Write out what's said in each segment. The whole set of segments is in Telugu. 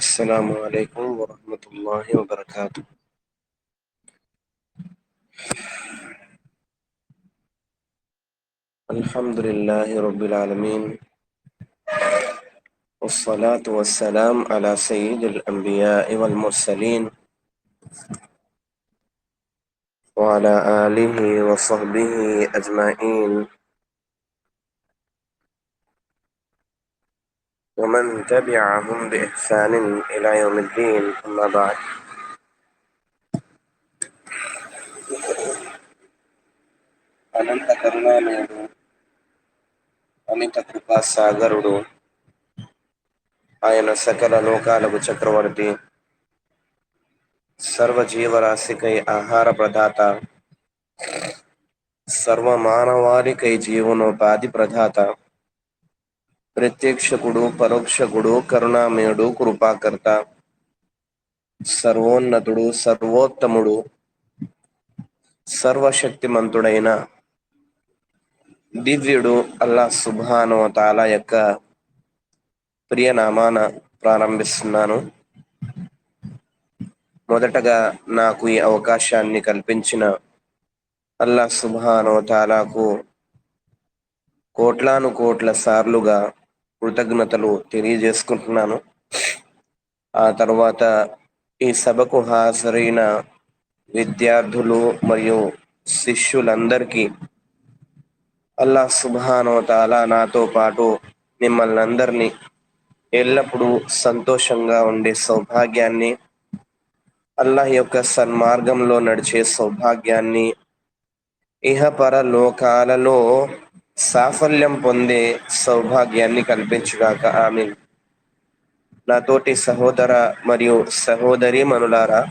السلام عليكم ورحمة الله وبركاته. الحمد لله رب العالمين، والصلاة والسلام على سيد الأنبياء والمرسلين وعلى آله وصحبه أجمعين ومن تبعهم بإحسان إلى يوم الدين. أما بعد. అనంత కరుణామయుడు, అమిత కృపా సాగరుడు, ఆయన సకల లోకాలకు చక్రవర్తి, సర్వజీవరాశికై ఆహార ప్రదాత, సర్వమానవాళికై జీవనోపాధి ప్రదాత, ప్రత్యక్షకుడు, పరోక్షకుడు, కరుణామయుడు, కృపాకర్త, సర్వోన్నతుడు, సర్వోత్తముడు, సర్వశక్తిమంతుడైన దివ్యుడు అల్లాహ్ సుబ్హానహు వ తఆలా యొక్క ప్రియనామాన ప్రారంభిస్తున్నాను. మొదటగా నాకు ఈ అవకాశాన్ని కల్పించిన అల్లాహ్ సుబ్హానహు వ తఆలాకు కోట్లాను కోట్ల సార్లుగా కృతజ్ఞతలు తెలియజేసుకుంటున్నాను. ఆ తర్వాత ఈ సభకు హాజరైన విద్యార్థులు మరియు శిష్యులందరికీ అల్లాహ్ సుబ్హానహు వ తఆలా నాతో పాటు మిమ్మల్ని అందరినీ ఎల్లప్పుడూ సంతోషంగా ఉండే సౌభాగ్యాన్ని, అల్లాహ్ యొక్క సన్మార్గంలో నడిచే సౌభాగ్యాన్ని, ఇహపర లోకాలలో సాఫల్యం పొందే సౌభాగ్యాన్ని కల్పించుగాక. ఆమీన్. నాతోటి సహోదర మరియు సహోదరీమణులారా,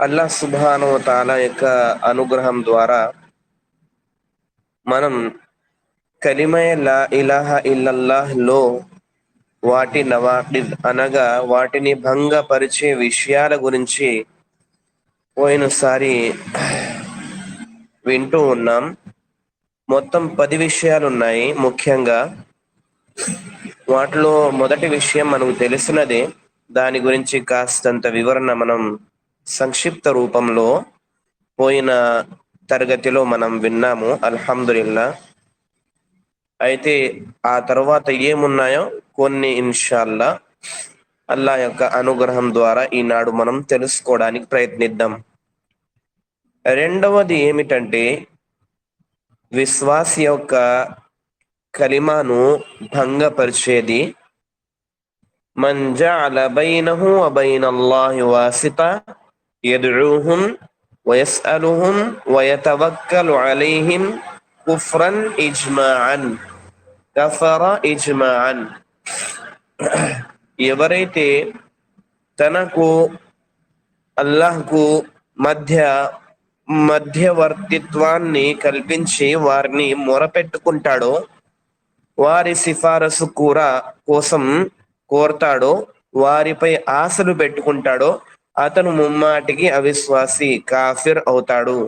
అల్లాహ్ సుబ్హానహు వ తఆలా యొక్క అనుగ్రహం ద్వారా మనం కలిమా లా ఇలాహా ఇల్లల్లాహ్ లో వాటి నవాఖిద్ అనగా వాటిని భంగపరిచే విషయాల గురించి పోయినసారి వింటూ ఉన్నాం. మొత్తం 10 విషయాలు ఉన్నాయి. ముఖ్యంగా వాటిలో మొదటి విషయం మనకు తెలిసినదే, దాని గురించి కాస్తంత వివరణ మనం సంక్షిప్త రూపంలో పోయిన తరగతిలో మనం విన్నాము, అల్హమ్దులిల్లా. అయితే ఆ తర్వాత ఏమున్నాయో కొన్ని ఇన్షాల్లా అల్లా యొక్క అనుగ్రహం ద్వారా ఈనాడు మనం తెలుసుకోవడానికి ప్రయత్నిద్దాం. రెండవది ఏమిటంటే, విశ్వాసి యొక్క కలిమాను భంగపరిచేది మన్ జఅల బైనహు వ బైనల్లాహి వాసితా యద్ఉహుం వ యస్అలుహుం వ యతవక్కలు అలైహిం కుఫ్రన్ ఇజ్మాఅన్ కఫర ఇజ్మాఅన్. ఎవరైతే తనకు అల్లాహ్కు మధ్యవర్తిత్వాన్ని కల్పించి వారిని మొరపెట్టుకుంటాడో, వారి సిఫారసు కోసం కోరతాడో, వారిపై ఆశలు పెట్టుకుంటాడో, అతను ముమ్మాటికి అవిశ్వాసి, కాఫిర్ అవుతాడు.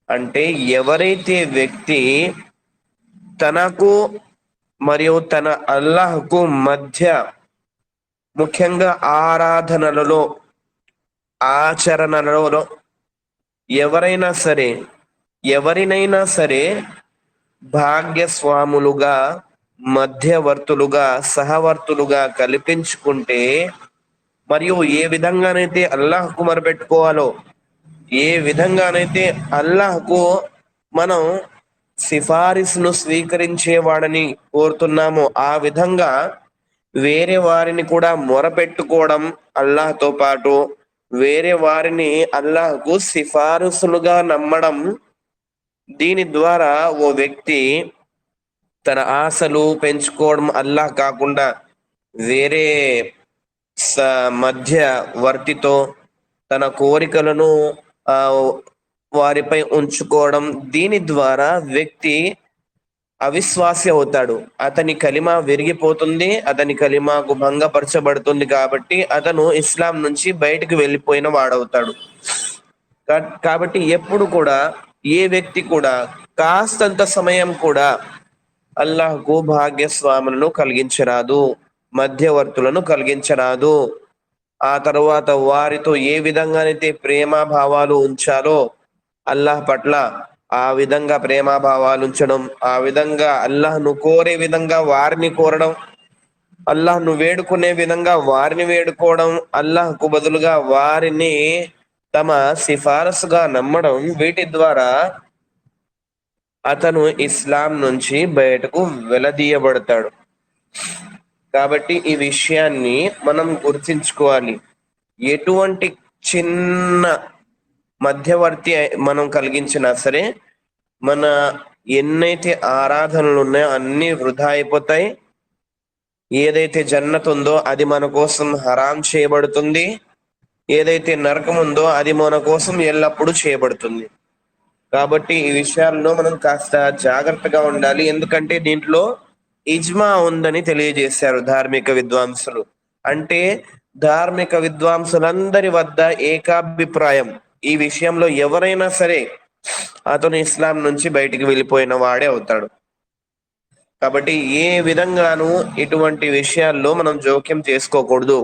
అంటే ఎవరైతే వ్యక్తి తనకు మరియు తన అల్లాహ్కు మధ్య, ముఖ్యంగా ఆరాధనలలో, ఆచరణలలో ఎవరినైనా సరే భాగ్యస్వాములుగా, మధ్యవర్తులుగా, సహవర్తులుగా కల్పించుకుంటే, మరియు ఏ విధంగానైతే అల్లాహ్కు మొరపెట్టుకోవాలో, ఏ విధంగానైతే అల్లాహ్కు మనం సిఫారిసును స్వీకరించేవాడని కోరుతున్నామో, ఆ విధంగా వేరే వారిని కూడా మొరపెట్టుకోవడం, అల్లాహ్తో పాటు వేరే వారిని అల్లాహ్కు సిఫారసులుగా నమ్మడం, దీని ద్వారా ఓ వ్యక్తి తన ఆశలు పెంచుకోవడం, అల్లాహ్ కాకుండా వేరే మధ్యవర్తితో తన కోరికలను వారిపై ఉంచుకోవడం, దీని ద్వారా వ్యక్తి అవిశ్వాసి అవుతాడు. అతని కలిమా విరిగిపోతుంది, అతని కలిమాకు భంగపరచబడుతుంది. కాబట్టి అతను ఇస్లాం నుంచి బయటకు వెళ్ళిపోయిన వాడవుతాడు. కాబట్టి ఎప్పుడు కూడా ఏ వ్యక్తి కూడా కాస్తంత సమయం కూడా అల్లాహ్కు భాగ్యస్వాములను కలిగించరాదు. మధ్యవర్తులను కలిగించరాదు. ఆ తరువాత వారితో ఏ విధంగానైతే ప్రేమాభావాలు ఉంచాలో అల్లాహ్ పట్ల ఆ విధంగా ప్రేమాభావాలు ఉంచడం, ఆ విధంగా అల్లాహ్ను కోరే విధంగా వారిని కోరడం, అల్లాహ్ను వేడుకునే విధంగా వారిని వేడుకోవడం, అల్లాహ్కు బదులుగా వారిని తమ సిఫారసుగా నమ్మడం, వీటి ద్వారా అతను ఇస్లాం నుంచి బయటకు వెలదీయబడతాడు. కాబట్టి ఈ విషయాన్ని మనం గుర్తించుకోవాలి. ఎటువంటి చిన్న మధ్యవర్తి మనం కలిగించినా సరే, మన ఎన్నైతే ఆరాధనలు ఉన్నాయో అన్నీ వృధా అయిపోతాయి. ఏదైతే జన్నత్ ఉందో అది మన కోసం హరాం చేయబడుతుంది. ఏదైతే నరకం ఉందో అది మన కోసం ఎల్లప్పుడూ చేయబడుతుంది. కాబట్టి ఈ విషయాల్లో మనం కాస్త జాగ్రత్తగా ఉండాలి. ఎందుకంటే దీంట్లో ఇజ్మా ఉందని తెలియజేశారు ధార్మిక విద్వాంసులు. అంటే ధార్మిక విద్వాంసులందరి వద్ద ఏకాభిప్రాయం, ఈ విషయంలో ఎవరైనా సరే అతను ఇస్లాం నుంచి బయటికి వెళ్ళిపోయిన వాడే అవుతాడు. కాబట్టి ఏ విధంగానూ ఇటువంటి విషయాల్లో మనం జోక్యం చేసుకోకూడదు.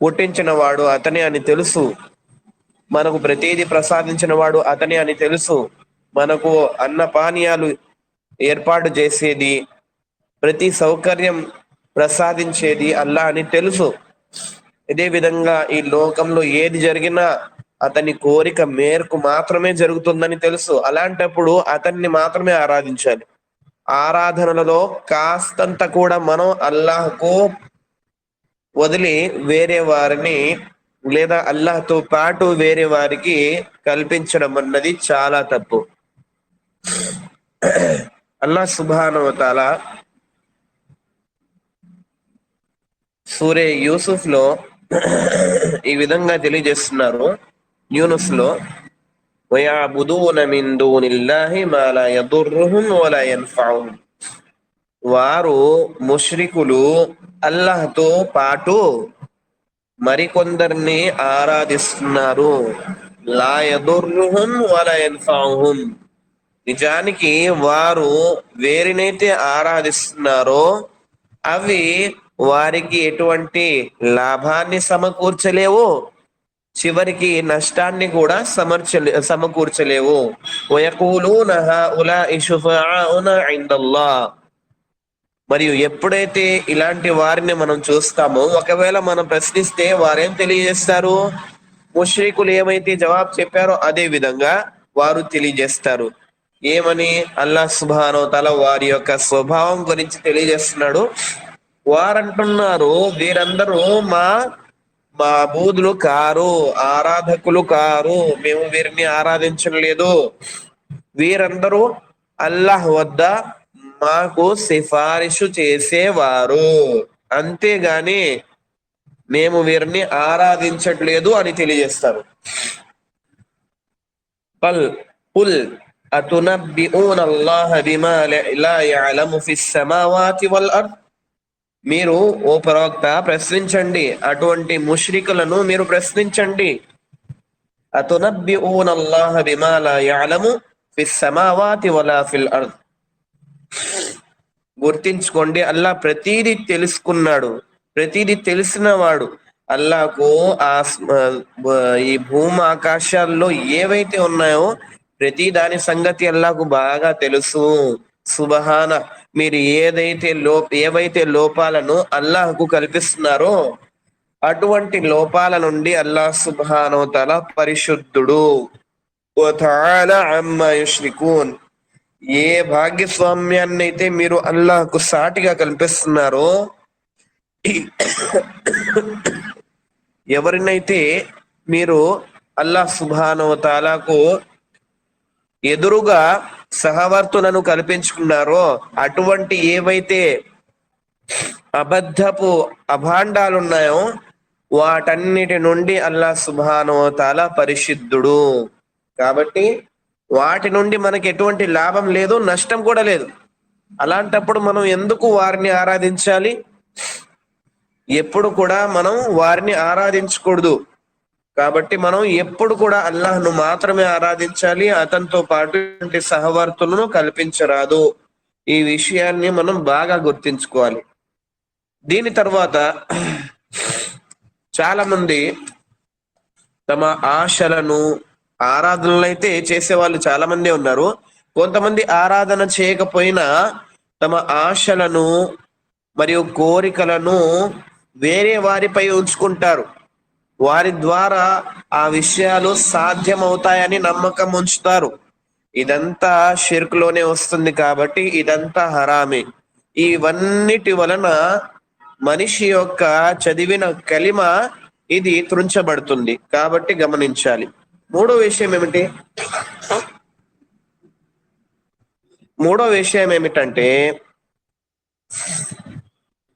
పుట్టించిన వాడు అతనే అని తెలుసు, మనకు ప్రతిదీ ప్రసాదించిన వాడు అతనే అని తెలుసు, మనకు అన్న పానీయాలు ఏర్పాటు చేసేది, ప్రతి సౌకర్యం ప్రసాదించేది అల్లా అని తెలుసు. ఇదే విధంగా ఈ లోకంలో ఏది జరిగినా అతని కోరిక మేరకు మాత్రమే జరుగుతుందని తెలుసు. అలాంటప్పుడు అతన్ని మాత్రమే ఆరాధించాలి. ఆరాధనలలో కాస్తంత కూడా మనం అల్లాహ్కు వదిలి వేరే వారిని లేదా అల్లాహ్తో పాటు వేరే వారికి కల్పించడం అన్నది చాలా తప్పు. అల్లాహ్ సుబ్హానహు వ తఆలా సూరే యూసుఫ్ లో ఈ విధంగా తెలియజేస్తున్నారు. యూనుస్ లో వయఅబుదూన మిన్ దూనిల్లాహి మా లా యదుర్రుహుం వలా యన్ఫఉహుం, వారు ముష్రికులు అల్లాహ్తో పాటు మరికొందరిని ఆరాధిస్తున్నారు. లా యదుర్రుహుం వలా యన్ఫఉహుం, నిజానికి వారు వేరినైతే ఆరాధిస్తున్నారో అవి వారికి ఎటువంటి లాభాన్ని సమకూర్చలేవు, చివరికి నష్టాన్ని కూడా సమకూర్చలేవు. వయఖూలూన హౌలాఇ షుఫాఅఉనా ఇందల్లాహ్, మరియు ఎప్పుడైతే ఇలాంటి వారిని మనం చూస్తామో, ఒకవేళ మనం ప్రశ్నిస్తే వారేం తెలియజేస్తారు? ముష్రికులు ఏమైతే జవాబు చెప్పారో అదే విధంగా వారు తెలియజేస్తారు. ఏమని? అల్లాహ్ సుబ్హానహు వ తఆలా వారి యొక్క స్వభావం గురించి తెలియజేస్తున్నాడు. వారంటున్నారు, వీరందరూ మా మాబూదులు కారు, ఆరాధకులు కారు, మేము వీరిని ఆరాధించలేదు. వీరందరూ అల్లాహ్ వద్ద మాకు సిఫారిషు చేసేవారు, అంతేగాని మేము వీరిని ఆరాధించట్లేదు అని తెలియజేస్తారు. కుల్ అతునబ్బిఊనల్లాహ బిమా లా యఅలము ఫిస్ సమావాతి వల్ అర్ద్, మీరు ఓ ప్రవక్త ప్రశ్నించండి, అటువంటి ముష్రికులను మీరు ప్రశ్నించండి. అతునబ్బిఊనల్లాహ బిమా లా యఅలము ఫిస్ సమావాతి వలా ఫిల్ అర్ద్, గుర్తించుకోండి, అల్లాహ్ ప్రతిదీ తెలుసుకున్నాడు, ప్రతిదీ తెలిసినవాడు. అల్లాహకు ఈ భూమి ఆకాశాల్లో ఏవైతే ఉన్నాయో ప్రతి దాని సంగతి అల్లాహకు బాగా తెలుసు. సుబ్హాన, మీరు ఏవైతే లోపాలను అల్లాహకు కల్పిస్తున్నారో అటువంటి లోపాల నుండి అల్లాహ్ సుబ్హానహు వ తఆలా పరిశుద్ధుడు. వ తఆలా అమ్మా యుష్రికూన్, ఏ భాగ్యస్వామ్యాన్ని అయితే మీరు అల్లాహకు సాటిగా కల్పిస్తున్నారో, ఎవరినైతే మీరు అల్లాహ్ సుబ్హానహు వ తఆలాకు ఎదురుగా సహవర్తులను కల్పించుకున్నారో అటువంటి ఏవైతే అబద్ధపు అభాండాలున్నాయో వాటన్నిటి నుండి అల్లాహ్ సుబ్హానహు వ తఆలా పరిశుద్ధుడు. కాబట్టి వాటి నుండి మనకి ఎటువంటి లాభం లేదు, నష్టం కూడా లేదు. అలాంటప్పుడు మనం ఎందుకు వారిని ఆరాధించాలి? ఎప్పుడు కూడా మనం వారిని ఆరాధించకూడదు. కాబట్టి మనం ఎప్పుడు కూడా అల్లాహ్ను మాత్రమే ఆరాధించాలి, అతనితో పాటు సహవర్తులను కల్పించరాదు. ఈ విషయాన్ని మనం బాగా గుర్తించుకోవాలి. దీని తర్వాత చాలా మంది తమ ఆశలను, ఆరాధనలు అయితే చేసేవాళ్ళు చాలా మంది ఉన్నారు. కొంతమంది ఆరాధన చేయకపోయినా తమ ఆశలను మరియు కోరికలను వేరే వారిపై ఉంచుకుంటారు. వారి ద్వారా ఆ విషయాలు సాధ్యమవుతాయని నమ్మకం ఉంచుతారు. ఇదంతా షిర్కులోనే వస్తుంది కాబట్టి ఇదంతా హరామే. ఇవన్నిటి వలన మనిషి యొక్క చదివిన కలిమ ఇది త్రుంచబడుతుంది. కాబట్టి గమనించాలి. మూడో విషయం ఏమిటి? మూడో విషయం ఏమిటంటే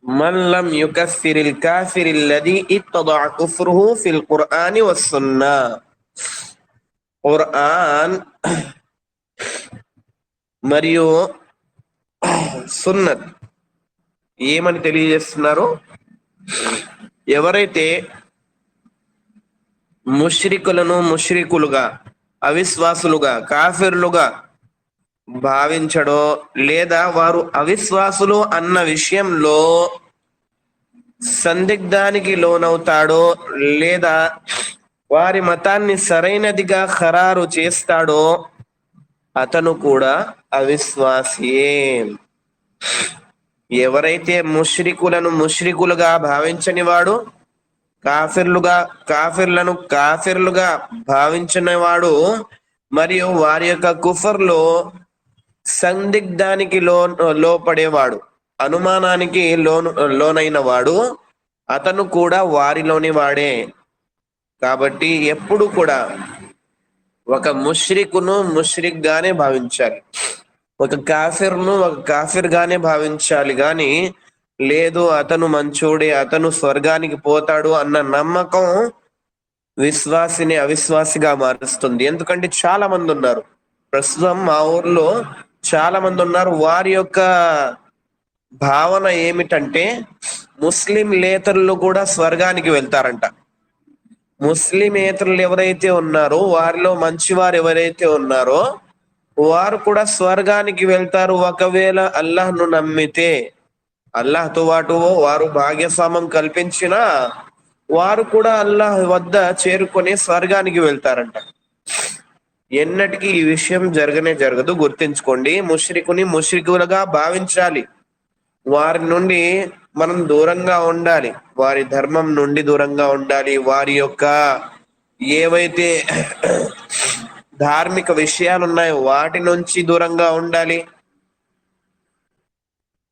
మన్ లం యుకఫిరిల్ కాఫిరిల్లదీ ఇత్తదా కుఫ్రుహు ఫిల్ ఖుర్ఆని వస్సున్నా. ఖుర్ఆన్ మరియు సున్నత్ ఏమని తెలియజేస్తున్నారు? ఎవరైతే ముష్రికులుగా, అవిశ్వాసులుగా, కాఫిర్లుగా భావించడో, లేదా వారు అవిశ్వాసులు అన్న విషయంలో సందిగ్ధానికి లోనవుతాడో, లేదా వారి మతాన్ని సరైనదిగా ఖరారు చేస్తాడో అతను కూడా అవిశ్వాసియే. ఎవరైతే ముష్రికులను ముష్రికులుగా భావించని వాడు, కాఫిర్లను కాఫిర్లుగా భావించిన వాడు, మరియు వారి యొక్క కుఫర్లో సందిగ్ధానికి లోపడేవాడు, అనుమానానికి లోనైన వాడు, అతను కూడా వారిలోని వాడే. కాబట్టి ఎప్పుడు కూడా ఒక ముష్రికును ముష్రిక్ గానే భావించాలి, ఒక కాఫిర్ను ఒక కాఫిర్ గానే భావించాలి. కానీ లేదు అతను మంచోడే, అతను స్వర్గానికి పోతాడు అన్న నమ్మకం విశ్వాసిని అవిశ్వాసిగా మారుస్తుంది. ఎందుకంటే చాలా మంది ఉన్నారు, ప్రస్తుతం మా ఊర్లో చాలా మంది ఉన్నారు. వారి యొక్క భావన ఏమిటంటే ముస్లింలేతరులు కూడా స్వర్గానికి వెళ్తారంట. ముస్లిమేతరులు ఎవరైతే ఉన్నారో, వారిలో మంచివారు ఎవరైతే ఉన్నారో వారు కూడా స్వర్గానికి వెళ్తారు ఒకవేళ అల్లాహ్ను నమ్మితే. అల్లాహ్తో పాటు వారు భాగ్యస్వామ్యం కల్పించినా వారు కూడా అల్లాహ్ వద్ద చేరుకొని స్వర్గానికి వెళ్తారంట. ఎన్నటికీ ఈ విషయం జరగదు, గుర్తించుకోండి. ముష్రికుని ముష్రికులుగా భావించాలి, వారి నుండి మనం దూరంగా ఉండాలి, వారి ధర్మం నుండి దూరంగా ఉండాలి, వారి యొక్క ఏవైతే ధార్మిక విషయాలు ఉన్నాయో వాటి నుంచి దూరంగా ఉండాలి.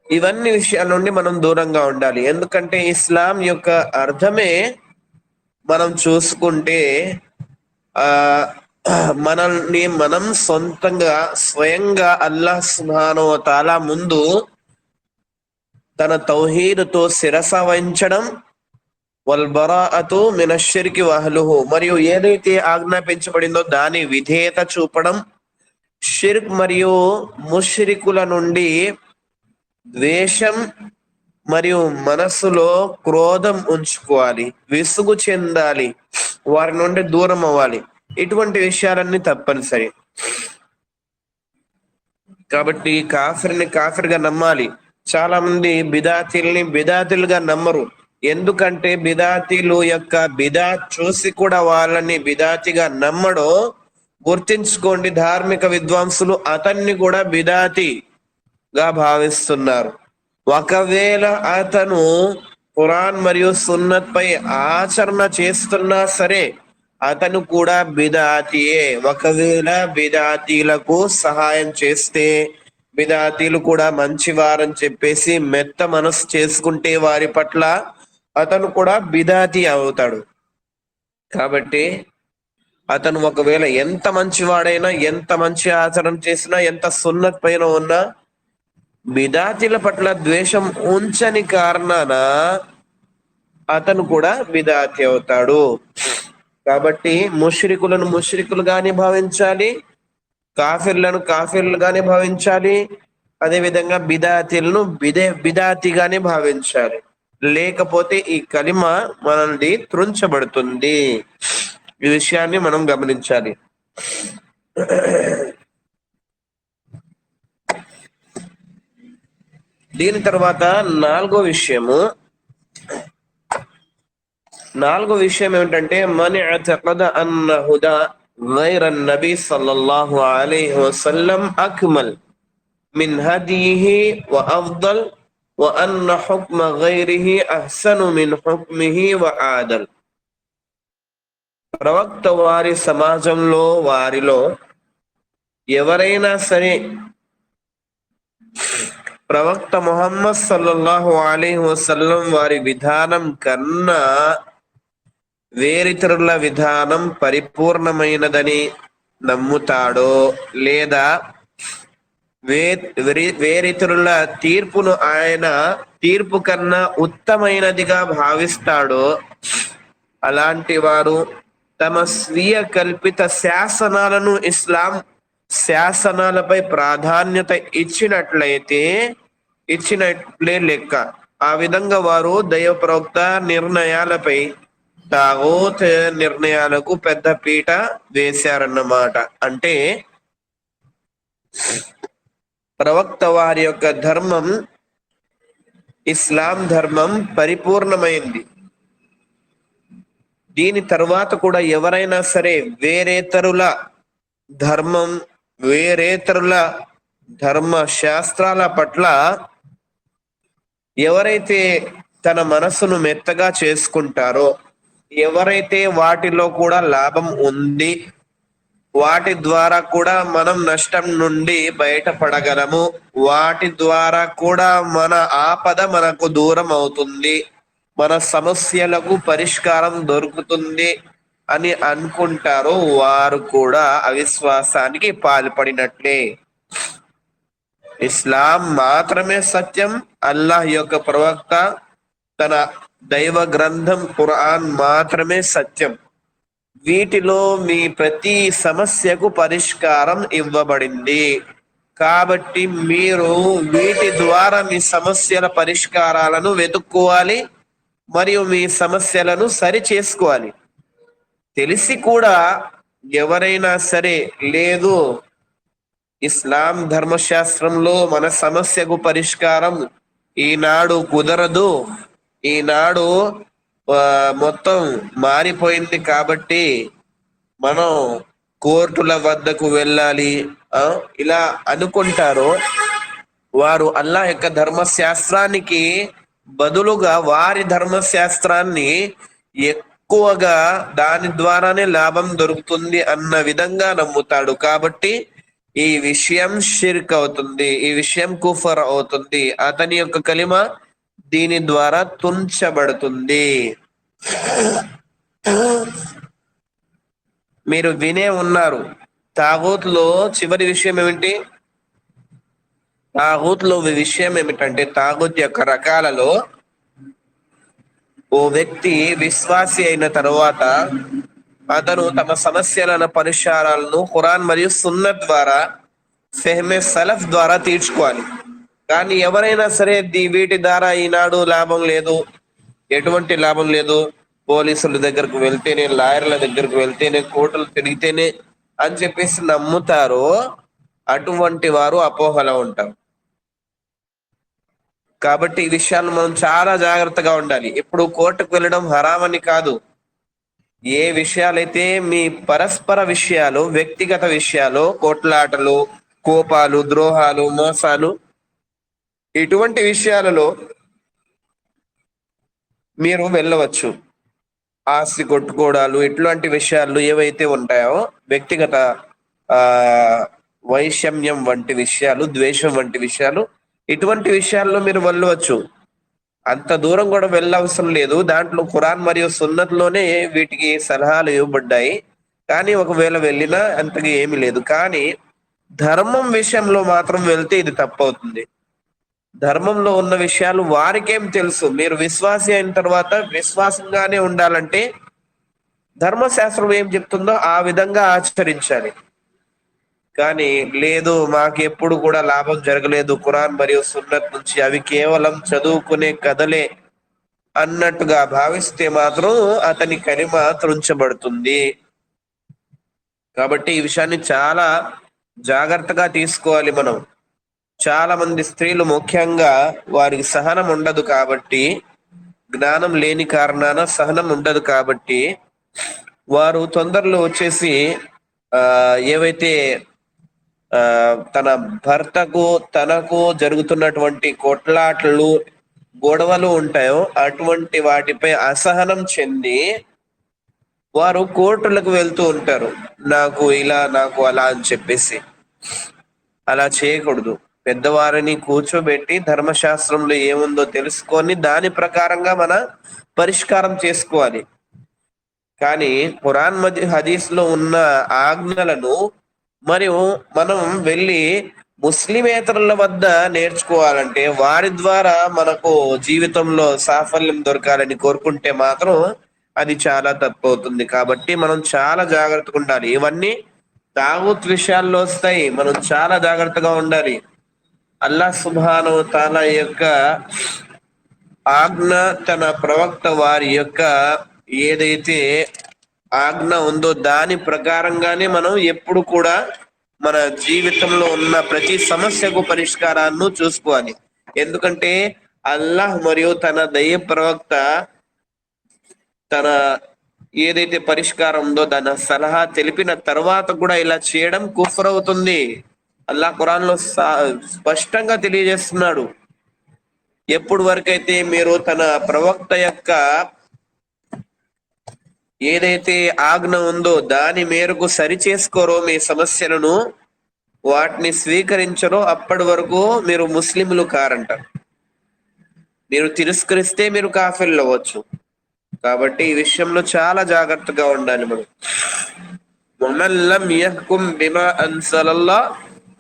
ఇవన్నీ విషయాల నుండి మనం దూరంగా ఉండాలి. ఎందుకంటే ఇస్లాం యొక్క అర్థమే మనం చూసుకుంటే మనల్ని మనం స్వయంగా అల్లాహ్ సుబ్హానహు వ తఆలా ముందు తన తౌహీదుతో శిరస వహించడం, వల్ బరాఅతు మినష్ షిర్కి వహ్లుహు, మరియు ఏదైతే ఆజ్ఞాపించబడిందో దాని విధేయత చూపడం, షిర్క్ మరియు ముష్రికుల నుండి ద్వేషం మరియు మనస్సులో క్రోధం ఉంచుకోవాలి, విసుగు చెందాలి, వారి నుండి దూరం అవ్వాలి. ఇటువంటి విషయాలన్నీ తప్పనిసరి. కాబట్టి కాఫిర్ని కాఫిర్గా నమ్మాలి. చాలా మంది బిదాతీల్ని బిదాతీలుగా నమ్మరు. ఎందుకంటే బిదాతీలు యొక్క బిదాత్ చూసి కూడా వాళ్ళని బిదాతిగా నమ్మడో గుర్తించుకోండి. ధార్మిక విద్వాంసులు అతన్ని కూడా బిదాతిగా భావిస్తున్నారు. ఒకవేళ అతను ఖురాన్ మరియు సున్నత్ పై ఆచరణ చేస్తున్నా సరే అతను కూడా బిదాతియే. ఒకవేళ బిదాతీలకు సహాయం చేస్తే, బిదాతీలు కూడా మంచివారని చెప్పేసి మెత్త మనసు చేసుకుంటే వారి పట్ల అతను కూడా బిదాతి అవుతాడు. కాబట్టి అతను ఒకవేళ ఎంత మంచివాడైనా, ఎంత మంచి ఆచరణ చేసినా, ఎంత సున్నత్ పైన ఉన్నా, బిదాతీల పట్ల ద్వేషం ఉంచని కారణాన అతను కూడా బిదాతి అవుతాడు. కాబట్టి ముష్రికులను ముష్రికులుగానే భావించాలి, కాఫిర్లను కాఫిర్లుగానే భావించాలి, అదేవిధంగా బిదాతీలను బిదాతిగానే భావించాలి. లేకపోతే ఈ కలిమ మనల్ని త్రుంచబడుతుంది. ఈ విషయాన్ని మనం గమనించాలి. దీని తర్వాత 4వ విషయము నాలుగో విషయం ఏమిటంటే మన్ అతఖద అన్న హుదా గైర నబీ సల్లల్లాహు అలైహి వసల్లం అక్మల్ మిన్ హదీహి వ అఫ్దల్ వ అన్న హుక్మ గైరిహి అహ్సను మిన్ హుక్మిహి వ ఆదల్. ప్రవక్త వారి సమాజంలో వారిలో ఎవరైనా సరే ప్రవక్త ముహమ్మద్ సల్లల్లాహు అలైహి వసల్లం వారి విధానం కన్నా వేరితరుల విధానం పరిపూర్ణమైనదని నమ్ముతాడో, లేదా వేరితరుల తీర్పును ఆయన తీర్పు కన్నా ఉత్తమైనదిగా భావిస్తాడో, అలాంటి వారు తమ స్వీయ కల్పిత శాసనాలను ఇస్లాం శాసనాలపై ప్రాధాన్యత ఇచ్చినట్లే లెక్క. ఆ విధంగా వారు దైవ ప్రవక్త నిర్ణయాలపై తాగూత్ నిర్ణయాలకు పెద్ద పీట వేశారన్నమాట. అంటే ప్రవక్త వారి యొక్క ధర్మం, ఇస్లాం ధర్మం పరిపూర్ణమైంది. దీని తర్వాత కూడా ఎవరైనా సరే వేరేతరుల ధర్మ శాస్త్రాల పట్ల ఎవరైతే తన మనసును మెత్తగా చేసుకుంటారో, ఎవరైతే వాటిలో కూడా లాభం ఉంది, వాటి ద్వారా కూడా మనం నష్టం నుండి బయటపడగలము, వాటి ద్వారా కూడా మన ఆపద మనకు దూరం అవుతుంది, మన సమస్యలకు పరిష్కారం దొరుకుతుంది అని అనుకుంటారో, వారు కూడా అవిశ్వాసానికి పాల్పడినట్లే. ఇస్లాం మాత్రమే సత్యం. అల్లాహ్ యొక్క ప్రవక్త తన దైవ గ్రంథం ఖురాన్ మాత్రమే సత్యం. వీటిలో మీ ప్రతి సమస్యకు పరిష్కారం ఇవ్వబడింది. కాబట్టి మీరు వీటి ద్వారా మీ సమస్యల పరిష్కారాలను వెతుక్కోవాలి మరియు మీ సమస్యలను సరి చేసుకోవాలి. తెలిసి కూడా ఎవరైనా సరే లేదు, ఇస్లాం ధర్మశాస్త్రంలో మన సమస్యకు పరిష్కారం ఈనాడు కుదరదు, ఈనాడు మొత్తం మారిపోయింది కాబట్టి మనం కోర్టుల వద్దకు వెళ్ళాలి, ఇలా అనుకుంటారో, వారు అల్లాహ్ యొక్క ధర్మశాస్త్రానికి బదులుగా వారి ధర్మశాస్త్రాన్ని ఎక్కువగా దాని ద్వారానే లాభం దొరుకుతుంది అన్న విధంగా నమ్ముతాడు. కాబట్టి ఈ విషయం షిర్క్ అవుతుంది, ఈ విషయం కుఫర్ అవుతుంది, అతని యొక్క కలిమ దీని ద్వారా తుంచబడుతుంది. మీరు వినే ఉన్నారు, తాగూత్లో చివరి విషయం ఏమిటి? తాగూత్లో విషయం ఏమిటంటే, తాగూత్ యొక్క రకాలలో ఓ వ్యక్తి విశ్వాసి అయిన తరువాత అతను తమ సమస్యలను పరిష్కారాలను ఖురాన్ మరియు సున్నత్ ద్వారా, ఫెహ్మే సలఫ్ ద్వారా తీర్చుకోవాలి. కానీ ఎవరైనా సరే వీటి ద్వారా ఈనాడు లాభం లేదు, ఎటువంటి లాభం లేదు, పోలీసుల దగ్గరకు వెళ్తేనే, లాయర్ల దగ్గరకు వెళ్తేనే, కోర్టులు తిరిగితేనే అని చెప్పేసి నమ్ముతారో, అటువంటి వారు అపోహలో ఉంటారు. కాబట్టి ఈ విషయాన్ని మనం చాలా జాగ్రత్తగా ఉండాలి. ఇప్పుడు కోర్టుకు వెళ్ళడం హరామని కాదు. ఏ విషయాలైతే మీ పరస్పర విషయాలు, వ్యక్తిగత విషయాలు, కోట్లాటలు, కోపాలు, ద్రోహాలు, మోసాలు, ఇటువంటి విషయాలలో మీరు వెళ్ళవచ్చు. ఆస్తి కొట్టుకోవడాలు, ఇట్లాంటి విషయాలు ఏవైతే ఉంటాయో, వ్యక్తిగత వైషమ్యం వంటి విషయాలు, ద్వేషం వంటి విషయాలు, ఇటువంటి విషయాల్లో మీరు వెళ్ళవచ్చు. అంత దూరం కూడా వెళ్ళవసరం లేదు. దాంట్లో ఖురాన్ మరియు సున్నత్లోనే వీటికి సలహాలు ఇవ్వబడ్డాయి. కానీ ఒకవేళ వెళ్ళినా అంతగా ఏమీ లేదు. కానీ ధర్మం విషయంలో మాత్రం వెళ్తే ఇది తప్పవుతుంది. ధర్మంలో ఉన్న విషయాలు వారికేం తెలుసు. మీరు విశ్వాసి అయిన తర్వాత విశ్వాసంగానే ఉండాలంటే ధర్మశాస్త్రం ఏం చెప్తుందో ఆ విధంగా ఆచరించాలి. కానీ లేదు, మాకు ఎప్పుడు కూడా లాభం జరగలేదు ఖురాన్ మరియు సున్నత్ నుంచి, అవి కేవలం చదువుకునే కథలే అన్నట్టుగా భావిస్తే మాత్రం అతని కలిమ త్రుంచబడుతుంది. కాబట్టి ఈ విషయాన్ని చాలా జాగ్రత్తగా తీసుకోవాలి మనం. చాలా మంది స్త్రీలు ముఖ్యంగా వారికి సహనం ఉండదు కాబట్టి జ్ఞానం లేని కారణాన సహనం ఉండదు కాబట్టి వారు తొందరలో వచ్చేసి ఆ ఏవైతే ఆ తన భర్తకు తనకు జరుగుతున్నటువంటి కొట్లాటలు గొడవలు ఉంటాయో అటువంటి వాటిపై అసహనం చెంది వారు కోర్టులకు వెళ్తూ ఉంటారు. నాకు ఇలా, నాకు అలా అని చెప్పేసి. అలా చేయకూడదు. పెద్దవారిని కూర్చోబెట్టి ధర్మశాస్త్రంలో ఏముందో తెలుసుకొని దాని ప్రకారంగా మన పరిష్కారం చేసుకోవాలి. కానీ ఖురాన్ హదీస్ లో ఉన్న ఆజ్ఞలను మరియు మనం వెళ్ళి ముస్లిమేతరుల వద్ద నేర్చుకోవాలంటే వారి ద్వారా మనకు జీవితంలో సాఫల్యం దొరకాలని కోరుకుంటే మాత్రం అది చాలా తప్పు అవుతుంది. కాబట్టి మనం చాలా జాగ్రత్తగా ఉండాలి. ఇవన్నీ తాగుత్ విషయాల్లో వస్తాయి. మనం చాలా జాగ్రత్తగా ఉండాలి. అల్లాహ్ సుబ్హానహు వ తఆలా యొక్క ఆజ్ఞ, తన ప్రవక్త వారి యొక్క ఏదైతే ఆజ్ఞ ఉందో దాని ప్రకారంగానే మనం ఎప్పుడు కూడా మన జీవితంలో ఉన్న ప్రతి సమస్యకు పరిష్కారాన్ని చూసుకోవాలి. ఎందుకంటే అల్లాహ్ మరియు తన దైవ ప్రవక్త తన ఏదైతే పరిష్కారం ఉందో దాని సలహా తెలిపిన తర్వాత కూడా ఇలా చేయడం కుఫర్ అవుతుంది. అల్లాహ్ ఖురాన్ లో స్పష్టంగా తెలియజేస్తున్నాడు. ఎప్పుడు వరకైతే మీరు తన ప్రవక్త యొక్క ఏదైతే ఆజ్ఞ ఉందో దాని మేరకు సరి చేసుకోరో మీ సమస్యలను, వాటిని స్వీకరించరో అప్పటి వరకు మీరు ముస్లింలు కారంట. మీరు తిరస్కరిస్తే మీరు కాఫిర్లు అవ్వచ్చు. కాబట్టి ఈ విషయంలో చాలా జాగ్రత్తగా ఉండాలి మనం. వమన్ లం యహ్కుం బిమా అన్జలల్లాహ్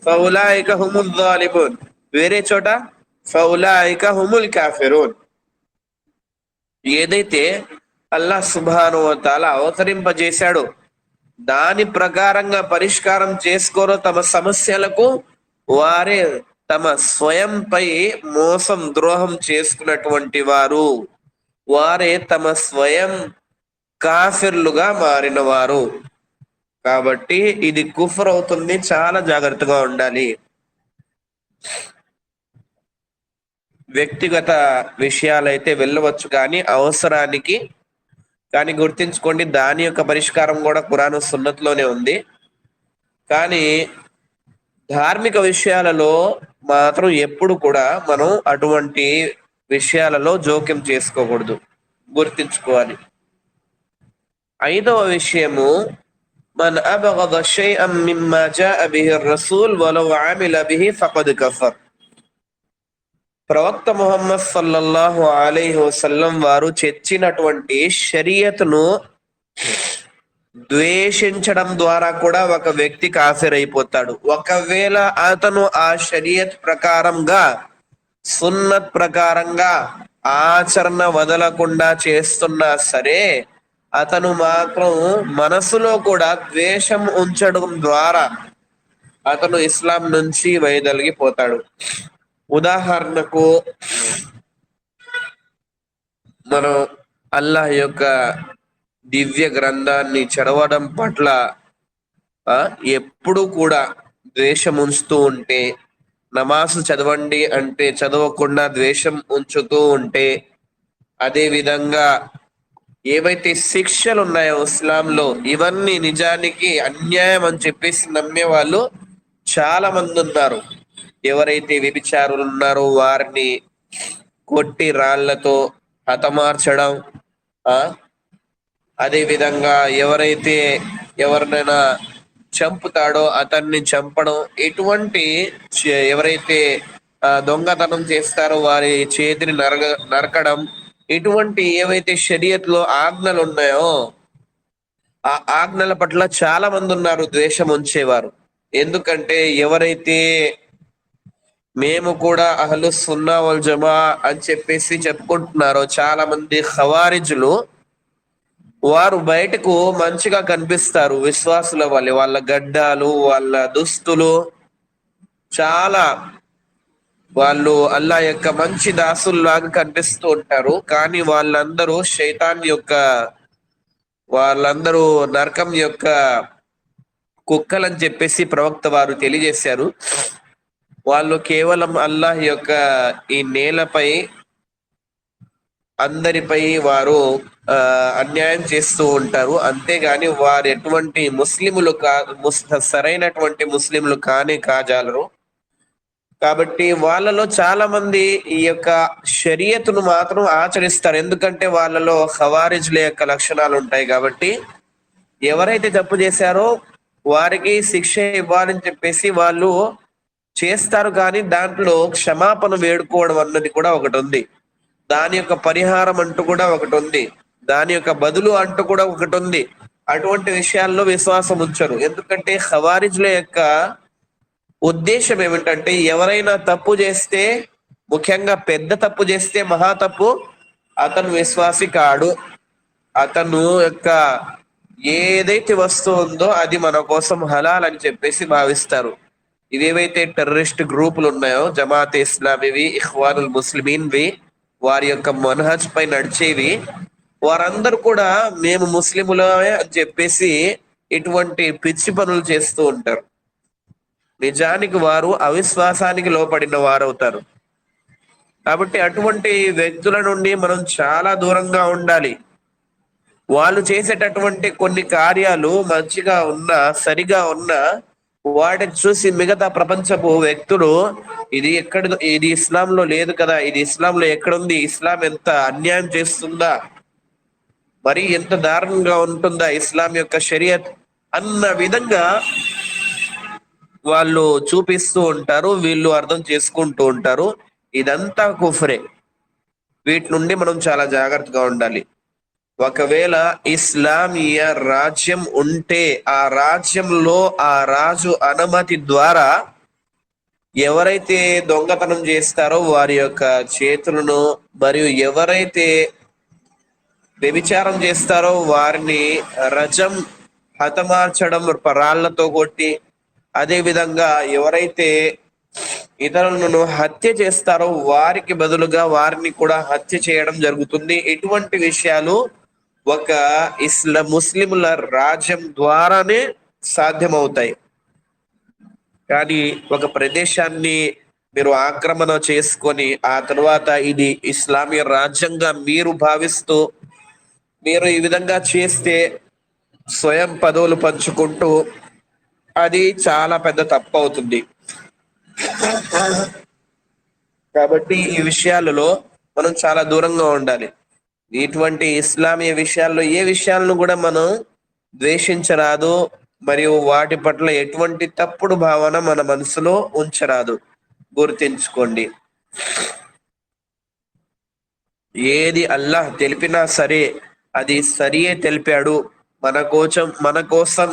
ఫౌలాయిక హుముల్ జాలిమూన్. వేరే చోట ఫౌలాయిక హుముల్ కాఫిరూన్. ఏదైతే అల్లాహ్ సుబ్హానహు వ తఆలా అవతరింపజేశాడో దాని ప్రకారంగా పరిష్కారం చేసుకోరో తమ సమస్యలకు, వారే తమ స్వయంపై మోసం ద్రోహం చేసుకున్నటువంటి వారు, వారే తమ స్వయం కాఫిర్లుగా మారిన వారు. కాబట్టి ఇది కుఫర్ అవుతుంది. చాలా జాగ్రత్తగా ఉండాలి. వ్యక్తిగత విషయాలైతే వెళ్ళవచ్చు కానీ అవసరానికి. కానీ గుర్తించుకోండి, దాని యొక్క పరిష్కారం కూడా ఖురాను సున్నత్లోనే ఉంది. కానీ ధార్మిక విషయాలలో మాత్రం ఎప్పుడు కూడా మనం అటువంటి విషయాలలో జోక్యం చేసుకోకూడదు. గుర్తించుకోవాలి. ఐదవ విషయము, మన్ అబగద షైఅం మిమ్మా జాఅ బిహి రసూల్ వలౌ అమిల బిహి ఫఖద్ కఫర్. ప్రవక్త ముహమ్మద్ సల్లల్లాహు అలైహి వసల్లం వారు తెచ్చినటువంటి షరియత్ను ద్వేషించడం ద్వారా కూడా ఒక వ్యక్తి కాఫిర్ అయిపోతాడు. ఒకవేళ అతను ఆ షరియత్ ప్రకారంగా, సున్నత్ ప్రకారంగా ఆచరణ వదలకుండా చేస్తున్నా సరే, అతను మాత్రం మనసులో కూడా ద్వేషం ఉంచడం ద్వారా అతను ఇస్లాం నుంచి వైదొలిగిపోతాడు. ఉదాహరణకు మనం అల్లాహ్ యొక్క దివ్య గ్రంథాన్ని చదవడం పట్ల ఎప్పుడు కూడా ద్వేషం ఉంచుతూ ఉంటే, నమాజు చదవండి అంటే చదవకుండా ద్వేషం ఉంచుతూ ఉంటే, అదే విధంగా ఏవైతే శిక్షలు ఉన్నాయో ఇస్లాంలో ఇవన్నీ నిజానికి అన్యాయం అని చెప్పేసి నమ్మే వాళ్ళు చాలా మంది ఉన్నారు. ఎవరైతే వ్యభిచారులు ఉన్నారో వారిని కొట్టి రాళ్లతో హతమార్చడం, అదే విధంగా ఎవరైతే ఎవరినైనా చంపుతాడో అతన్ని చంపడం, ఇటువంటి ఎవరైతే దొంగతనం చేస్తారో వారి చేతిని నరకడం, ఇటువంటి ఏవైతే షరియత్లో ఆజ్ఞలు ఉన్నాయో ఆ ఆజ్ఞల పట్ల చాలా మంది ఉన్నారు ద్వేషం ఉంచేవారు. ఎందుకంటే ఎవరైతే మేము కూడా అహ్లు సున్నా వల్ జమా అని చెప్పేసి చెప్పుకుంటున్నారో చాలా మంది ఖవారిజులు, వారు బయటకు మంచిగా కనిపిస్తారు విశ్వాసుల వల్ల. వాళ్ళ గడ్డాలు, వాళ్ళ దుస్తులు చాలా, వాళ్ళు అల్లా యొక్క మంచి దాసుల్లాగా కనిపిస్తూ ఉంటారు. కానీ వాళ్ళందరూ శైతాన్ యొక్క, వాళ్ళందరూ నరకం యొక్క కుక్కలని చెప్పేసి ప్రవక్త వారు తెలియజేశారు. వాళ్ళు కేవలం అల్లాహ్ యొక్క ఈ నేలపై అందరిపై వారు అన్యాయం చేస్తూ ఉంటారు. అంతేగాని వారు ఎటువంటి ముస్లిములు సరైనటువంటి ముస్లింలు కానే కాజాలరు. కాబట్టి వాళ్ళలో చాలా మంది ఈ యొక్క షరియతును మాత్రం ఆచరిస్తారు. ఎందుకంటే వాళ్ళలో ఖవారిజ్ల యొక్క లక్షణాలు ఉంటాయి. కాబట్టి ఎవరైతే తప్పు చేశారో వారికి శిక్ష ఇవ్వాలని చెప్పేసి వాళ్ళు చేస్తారు. కానీ దాంట్లో క్షమాపణ వేడుకోవడం అన్నది కూడా ఒకటి ఉంది. దాని యొక్క పరిహారం అంటూ కూడా ఒకటి ఉంది. దాని యొక్క బదులు అంటూ కూడా ఒకటి ఉంది. అటువంటి విషయాల్లో విశ్వాసం ఉంచరు. ఎందుకంటే ఖవారిజ్ల యొక్క ఉద్దేశం ఏమిటంటే ఎవరైనా తప్పు చేస్తే, ముఖ్యంగా పెద్ద తప్పు చేస్తే, మహా తప్పు, అతను విశ్వాసి కాడు. అతను యొక్క ఏదైతే వస్తువు ఉందో అది మన కోసం హలాల్ అని చెప్పేసి భావిస్తారు. ఇవేవైతే టెర్రరిస్ట్ గ్రూపులు ఉన్నాయో, జమాతే ఇస్లామీవి, ఇఖ్వానుల్ ముస్లిమీన్వి, వారి యొక్క మనహజ్ పై నడిచేవి, వారందరూ కూడా మేము ముస్లిములమే అని చెప్పేసి ఇటువంటి పిచ్చి పనులు చేస్తూ ఉంటారు. నిజానికి వారు అవిశ్వాసానికి లోపడిన వారవుతారు. కాబట్టి అటువంటి వ్యక్తుల నుండి మనం చాలా దూరంగా ఉండాలి. వాళ్ళు చేసేటటువంటి కొన్ని కార్యాలు మంచిగా ఉన్నా, సరిగా ఉన్నా, వాటిని చూసి మిగతా ప్రపంచపు వ్యక్తులు ఇది ఇస్లాంలో లేదు కదా, ఇది ఇస్లాంలో ఎక్కడుంది, ఇస్లాం ఎంత అన్యాయం చేస్తుందా, మరి ఎంత దారుణంగా ఉంటుందా ఇస్లాం యొక్క షరియత్ అన్న విధంగా వాళ్ళు చూపిస్తూ ఉంటారు. వీళ్ళు అర్థం చేసుకుంటూ ఉంటారు. ఇదంతా కుఫ్రే. వీటి నుండి మనం చాలా జాగ్రత్తగా ఉండాలి. ఒకవేళ ఇస్లామీయ రాజ్యం ఉంటే ఆ రాజ్యంలో ఆ రాజు అనుమతి ద్వారా ఎవరైతే దొంగతనం చేస్తారో వారి యొక్క చేతులను, మరియు ఎవరైతే వ్యభిచారం చేస్తారో వారిని రజం, హతమార్చడం, రాళ్లతో కొట్టి, అదే విధంగా ఎవరైతే ఇతరులను హత్య చేస్తారో వారికి బదులుగా వారిని కూడా హత్య చేయడం జరుగుతుంది. ఇటువంటి విషయాలు ఒక ముస్లిముల రాజ్యం ద్వారానే సాధ్యమవుతాయి. కానీ ఒక ప్రదేశాన్ని మీరు ఆక్రమణ చేసుకొని ఆ తర్వాత ఇది ఇస్లామీయ రాజ్యంగా మీరు భావిస్తూ మీరు ఈ విధంగా చేస్తే స్వయం పదవులు పంచుకుంటూ అది చాలా పెద్ద తప్పు అవుతుంది. కాబట్టి ఈ విషయాలలో మనం చాలా దూరంగా ఉండాలి. ఇటువంటి ఇస్లామీయ విషయాల్లో ఏ విషయాలను కూడా మనం ద్వేషించరాదు, మరియు వాటి పట్ల ఎటువంటి తప్పుడు భావన మన మనసులో ఉంచరాదు. గుర్తించుకోండి, ఏది అల్లాహ్ తెలిపినా సరే అది సరియే తెలిపాడు. మన కోసం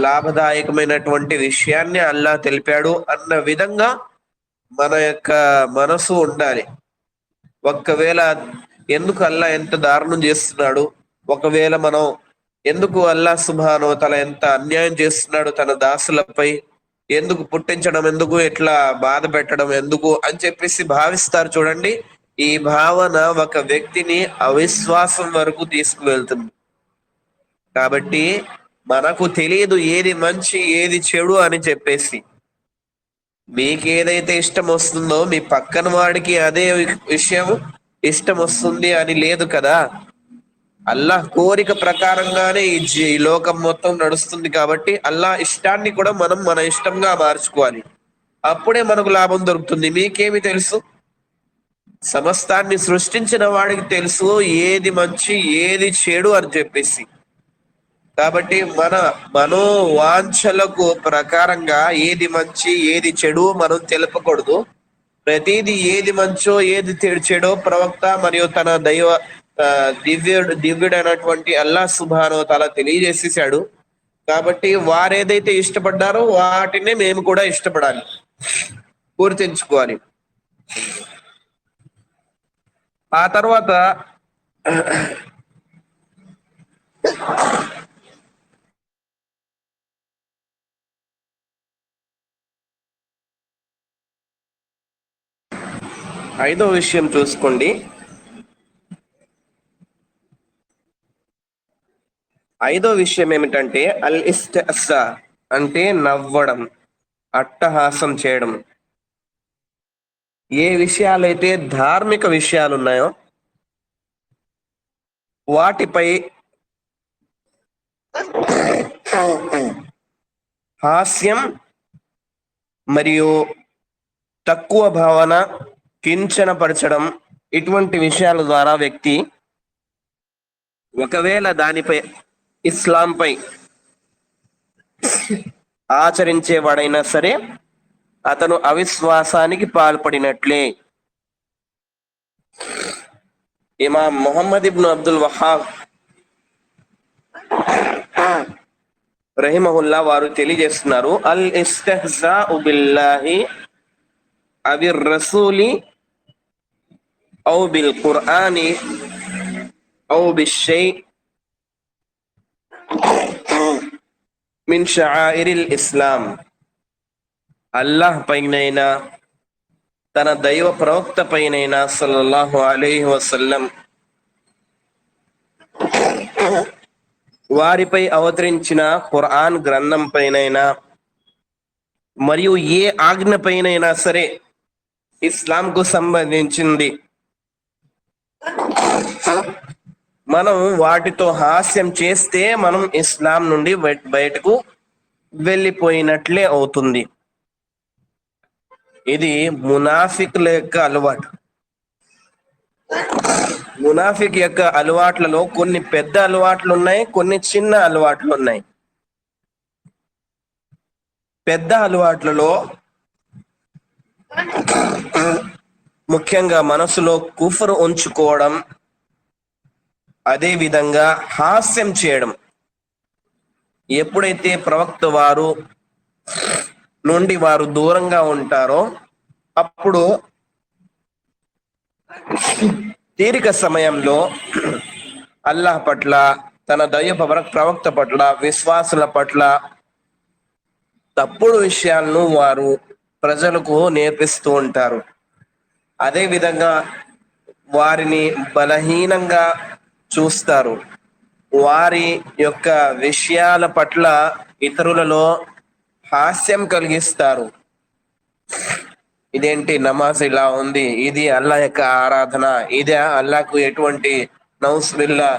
లాభదాయకమైనటువంటి విషయాన్ని అల్లాహ్ తెలిపాడు అన్న విధంగా మన యొక్క మనసు ఉండాలి. ఒకవేళ ఎందుకు అల్లాహ్ ఎంత దారుణం చేస్తున్నాడు, ఒకవేళ మనం ఎందుకు అల్లాహ్ సుబ్హానహు వ తఆలా ఎంత అన్యాయం చేస్తున్నాడు తన దాసులపై, ఎందుకు పుట్టించడం, ఎందుకు ఇట్లా బాధ పెట్టడం ఎందుకు అని చెప్పేసి భావిస్తారు చూడండి. ఈ భావన ఒక వ్యక్తిని అవిశ్వాసం వరకు తీసుకువెళ్తుంది. కాబట్టి మనకు తెలియదు ఏది మంచి ఏది చెడు అని చెప్పేసి. మీకు ఏదైతే ఇష్టం వస్తుందో మీ పక్కన వాడికి అదే విషయం ఇష్టం వస్తుంది అని లేదు కదా. అల్లాహ్ కోరిక ప్రకారంగానే ఈ లోకం మొత్తం నడుస్తుంది. కాబట్టి అల్లాహ్ ఇష్టాన్ని కూడా మనం మన ఇష్టంగా మార్చుకోవాలి. అప్పుడే మనకు లాభం దొరుకుతుంది. మీకేమి తెలుసు? సమస్తాన్ని సృష్టించిన వాడికి తెలుసు ఏది మంచి ఏది చెడు అని చెప్పేసి. కాబట్టి మన మనోవాంఛలకు ప్రకారంగా ఏది మంచి ఏది చెడు మనం తెలుపకూడదు. ప్రతిదీ ఏది మంచో ఏది చెడో ప్రవక్త మరియు తన దివ్యుడైనటువంటి అల్లాహ్ సుబ్హానహు వ తఆలా తెలియజేసేసాడు. కాబట్టి వారేదైతే ఇష్టపడ్డారో వాటినే మేము కూడా ఇష్టపడాలి, గుర్తించుకోవాలి. ఆ తర్వాత ఐదో విషయం చూసుకోండి. ఐదో విషయం ఏమిటంటే అల్ ఇస్తిహ్జా అంటే నవ్వడం, అట్టహాసం చేయడం. ఏ విషయాలైతే ధార్మిక విషయాలు ఉన్నాయో వాటిపై హాస్యం మరియు తక్కువ భావన, కించనపరచడం, ఇటువంటి విషయాల ద్వారా వ్యక్తి ఒకవేళ దానిపై ఇస్లాంపై ఆచరించేవాడైనా సరే అతను అవిశ్వాసానికి పాల్పడినట్లే. ఇమాం మొహమ్మద్ ఇబ్ను అబ్దుల్ వహాబ్ రహిమహుల్లా వారు తెలియజేస్తున్నారు, అల్ ఇస్తహ్జాఉ బిల్లాహి అవిర్ రసూలి ఔ బిల్ ఖుర్ఆని ఔ బిషై మిన్ షఆయిరిల్ ఇస్లాం. అల్లాహ్ పైనైనా తన దైవ ప్రవక్త పైనైనా సల్లల్లాహు అలైహి వసల్లం వారిపై అవతరించిన ఖురాన్ గ్రంథం పైనైనా మరియు ఏ ఆజ్ఞ పైనైనా సరే ఇస్లాంకు సంబంధించింది మనం వాటితో హాస్యం చేస్తే మనం ఇస్లాం నుండి బయటకు వెళ్ళిపోయినట్లే అవుతుంది. ఇది మునాఫికుల యొక్క అలవాటు. మునాఫిక్ యొక్క అలవాట్లలో కొన్ని పెద్ద అలవాట్లు ఉన్నాయి, కొన్ని చిన్న అలవాట్లు ఉన్నాయి. పెద్ద అలవాట్లలో ముఖ్యంగా మనసులో కుఫ్ర్ ఉంచుకోవడం, అదే విధంగా హాస్యం చేయడం. ఎప్పుడైతే ప్రవక్త వారు నుండి వారు దూరంగా ఉంటారో అప్పుడు తీరిక సమయంలో అల్లాహ్ పట్ల, తన దైవ ప్రవక్త పట్ల, విశ్వాసుల పట్ల తప్పుడు విషయాలను వారు ప్రజలకు నేర్పిస్తూ ఉంటారు. అదే విధంగా వారిని బలహీనంగా చూస్తారు. వారి యొక్క విషయాల పట్ల ఇతరులలో హాస్యం కలిగిస్తారు. ఇదేంటి నమాజ్ ఇలా ఉంది, ఇది అల్లా యొక్క ఆరాధన, ఇదే అల్లాకు ఎటువంటి నౌస్బిల్లా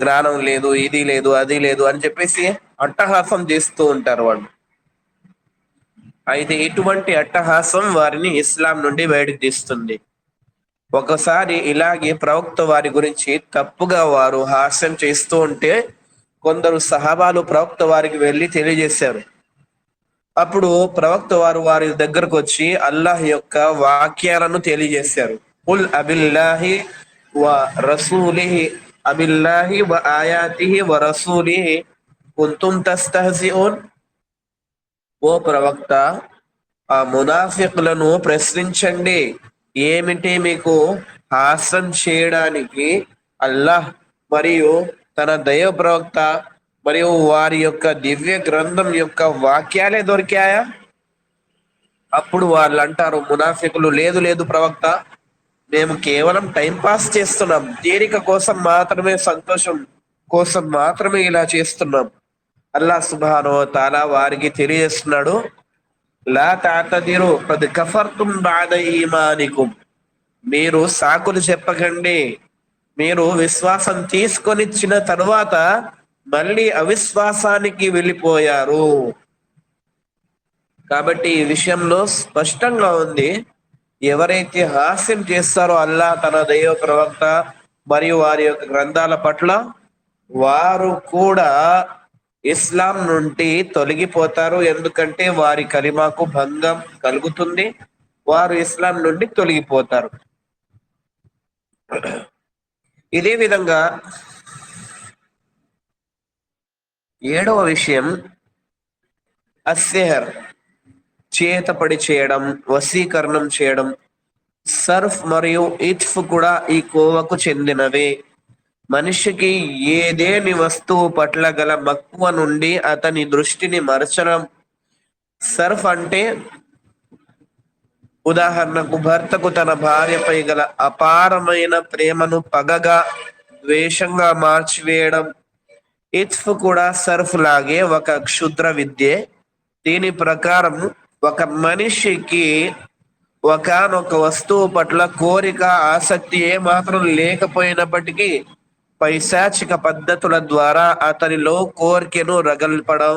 జ్ఞానం లేదు, ఇది లేదు, అది లేదు అని చెప్పేసి అట్టహాసం చేస్తూ ఉంటారు వాళ్ళు. అయితే ఇటువంటి అట్టహాసం వారిని ఇస్లాం నుండి బయటకు తీస్తుంది. ఒకసారి ఇలాగే ప్రవక్త వారి గురించి తప్పుగా వారు హాస్యం చేస్తూ ఉంటే కొందరు సహాబాలు ప్రవక్త వారికి వెళ్ళి తెలియజేశారు. అప్పుడు ప్రవక్త వారు వారి దగ్గరకు వచ్చి అల్లాహ్ యొక్క వాక్యాలను తెలియజేశారు. కుల్ అబిల్లాహి వ రసూలిహి అబిల్లాహి వ ఆయాతిహి వ రసూలిహి కుంతుం తస్తహజిఊన్. ఓ ప్రవక్త, ఆ మునాఫికులను ప్రశ్నించండి, ఏమిటి మీకు హాస్యం చేయడానికి అల్లాహ్ మరియు తన దైవ ప్రవక్త మరియు వారి యొక్క దివ్య గ్రంథం యొక్క వాక్యాలే దొరికాయా? అప్పుడు వాళ్ళు అంటారు, మునాఫికులు, లేదు లేదు ప్రవక్త, మేము కేవలం టైం పాస్ చేస్తున్నాం, తీరిక కోసం మాత్రమే, సంతోషం కోసం మాత్రమే ఇలా చేస్తున్నాం. అల్లాహ్ సుబ్హానహు వ తఆలా వారికి తెలియజేస్తున్నాడు, లా తఅతదిరు ఖద్ కఫర్తుం బఅద ఈమానికుం. మీరు సాకులు చెప్పకండి, మీరు విశ్వాసం తీసుకొనిచ్చిన తరువాత మళ్ళీ అవిశ్వాసానికి వెళ్ళిపోయారు. కాబట్టి ఈ విషయంలో స్పష్టంగా ఉంది, ఎవరైతే హాస్యం చేస్తారో అల్లాహ్ తన దైవ ప్రవక్త మరియు వారి యొక్క గ్రంథాల పట్ల, వారు కూడా ఇస్లాం నుండి తొలగిపోతారు. ఎందుకంటే వారి కలిమాకు భంగం కలుగుతుంది, వారు ఇస్లాం నుండి తొలగిపోతారు. ఇదే విధంగా 7వ విషయం అస్సిహర్, చేతపడి చేయడం, వశీకరణం చేయడం. సర్ఫ్ మరియు ఇట్ఫ్ కూడా ఈ కోవకు చెందినవే. మనిషికి ఏదేని వస్తువు పట్ల గల మక్కువ నుండి అతని దృష్టిని మరచడం. సర్ఫ్ అంటే ఉదాహరణకు భర్తకు తన భార్యపై గల అపారమైన ప్రేమను పగగా, ద్వేషంగా మార్చివేయడం. ఇట్ఫ్ కూడా సర్ఫ్ లాగే ఒక క్షుద్ర విద్యే. దీని ప్రకారం ఒక మనిషికి ఒకానొక వస్తువు పట్ల కోరిక, ఆసక్తి ఏమాత్రం లేకపోయినప్పటికీ పైశాచిక పద్ధతుల ద్వారా అతనిలో కోరికను రగల్పడం,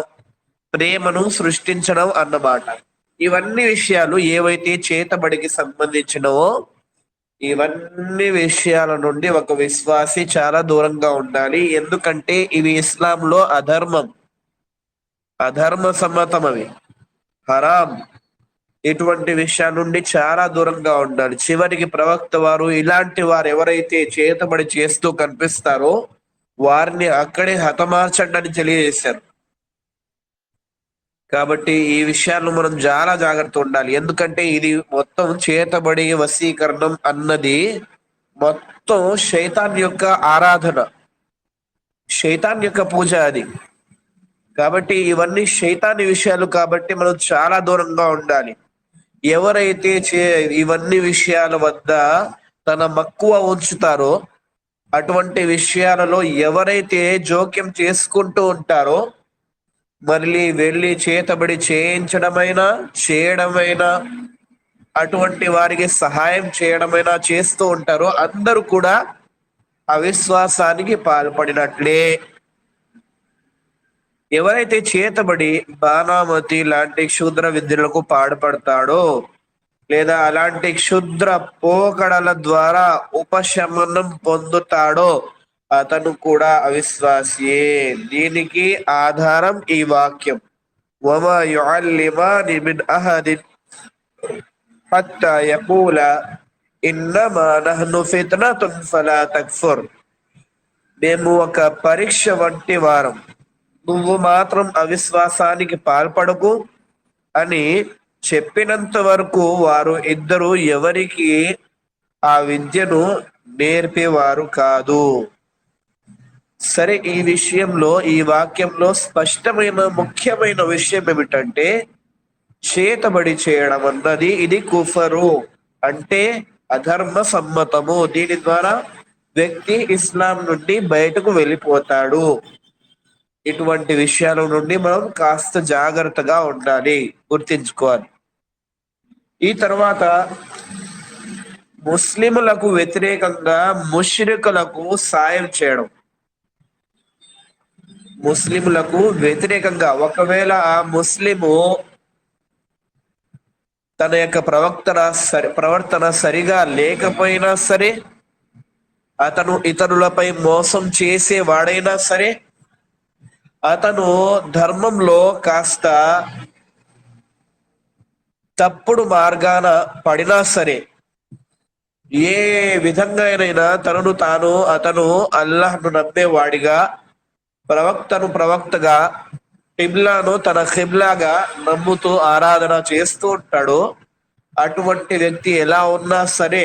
ప్రేమను సృష్టించడం అన్నమాట. ఇవన్నీ విషయాలు ఏవైతే చేతబడికి సంబంధించినవో, ఇవన్నీ విషయాల నుండి ఒక విశ్వాసి చాలా దూరంగా ఉండాలి. ఎందుకంటే ఇవి ఇస్లాంలో అధర్మం, అధర్మ సమ్మతం, అవి హరాం. ఇటువంటి విషయాల నుండి చాలా దూరంగా ఉండాలి. చివరికి ప్రవక్త వారు ఇలాంటి వారు ఎవరైతే చేతబడి చేస్తూ కనిపిస్తారో వారిని అక్కడే హతమార్చండి అని తెలియజేశారు. కాబట్టి ఈ విషయాలను మనం చాలా జాగ్రత్త ఉండాలి. ఎందుకంటే ఇది మొత్తం చేతబడి వశీకరణం అన్నది మొత్తం శైతాన్ యొక్క ఆరాధన, శైతాన్ యొక్క పూజ అది. కాబట్టి ఇవన్నీ శైతాని విషయాలు కాబట్టి మనం చాలా దూరంగా ఉండాలి. ఎవరైతే ఇవన్నీ విషయాల వద్ద తన మక్కువ ఉంచుతారో, అటువంటి విషయాలలో ఎవరైతే జోక్యం చేసుకుంటూ ఉంటారో, మళ్ళీ వెళ్ళి చేతబడి చేయించడమైనా, చేయడమైనా, అటువంటి వారికి సహాయం చేయడమైనా చేస్తూ ఉంటారో అందరూ కూడా అవిశ్వాసానికి పాల్పడినట్లే. ఎవరైతే చేతబడి బాణామతి లాంటి క్షుద్ర విద్యలకు పాడుపడతాడో, లేదా అలాంటి క్షుద్ర పోకడల ద్వారా ఉపశమనం పొందుతాడో అతను కూడా అవిశ్వాసియే. దీనికి ఆధారం ఈ వాక్యం, వమా యుఅల్లిమాని మిన్ అహదిన్ హత్తా యఖూలా ఇన్నమా నహ్ను ఫిత్నతున్ ఫలా తక్ఫుర్. మేము ఒక పరీక్ష వంటి వారం, నువ్వు మాత్రం అవిశ్వాసానికి పాల్పడకు అని చెప్పినంత వరకు వారు ఇద్దరు ఎవరికి ఆ విద్యను నేర్పేవారు కాదు. సరే, ఈ విషయంలో ఈ వాక్యంలో స్పష్టమైన ముఖ్యమైన విషయం ఏమిటంటే, చేతబడి చేయడం అన్నది ఇది కుఫరు, అంటే అధర్మ సమ్మతము. దీని ద్వారా వ్యక్తి ఇస్లాం నుండి బయటకు వెళ్ళిపోతాడు. ఇటువంటి విషయాల నుండి మనం కాస్త జాగ్రత్తగా ఉండాలి, గుర్తించుకోవాలి. ఈ తర్వాత ముస్లిములకు వ్యతిరేకంగా ముష్రికులకు సాయం చేయడం. ముస్లిములకు వ్యతిరేకంగా ఒకవేళ ఆ ముస్లిము తన యొక్క ప్రవర్తన సరిగా లేకపోయినా సరే, అతను ఇతరులపై మోసం చేసే వాడైనా సరే, అతను ధర్మంలో కాస్త తప్పుడు మార్గాన పడినా సరే, ఏ విధంగానైనా అతను అల్లాహ్ను నమ్మేవాడిగా, ప్రవక్తగా, కిబ్లాను తన కిబ్లాగా నమ్ముతూ ఆరాధన చేస్తూ ఉంటాడు. అటువంటి వ్యక్తి ఎలా ఉన్నా సరే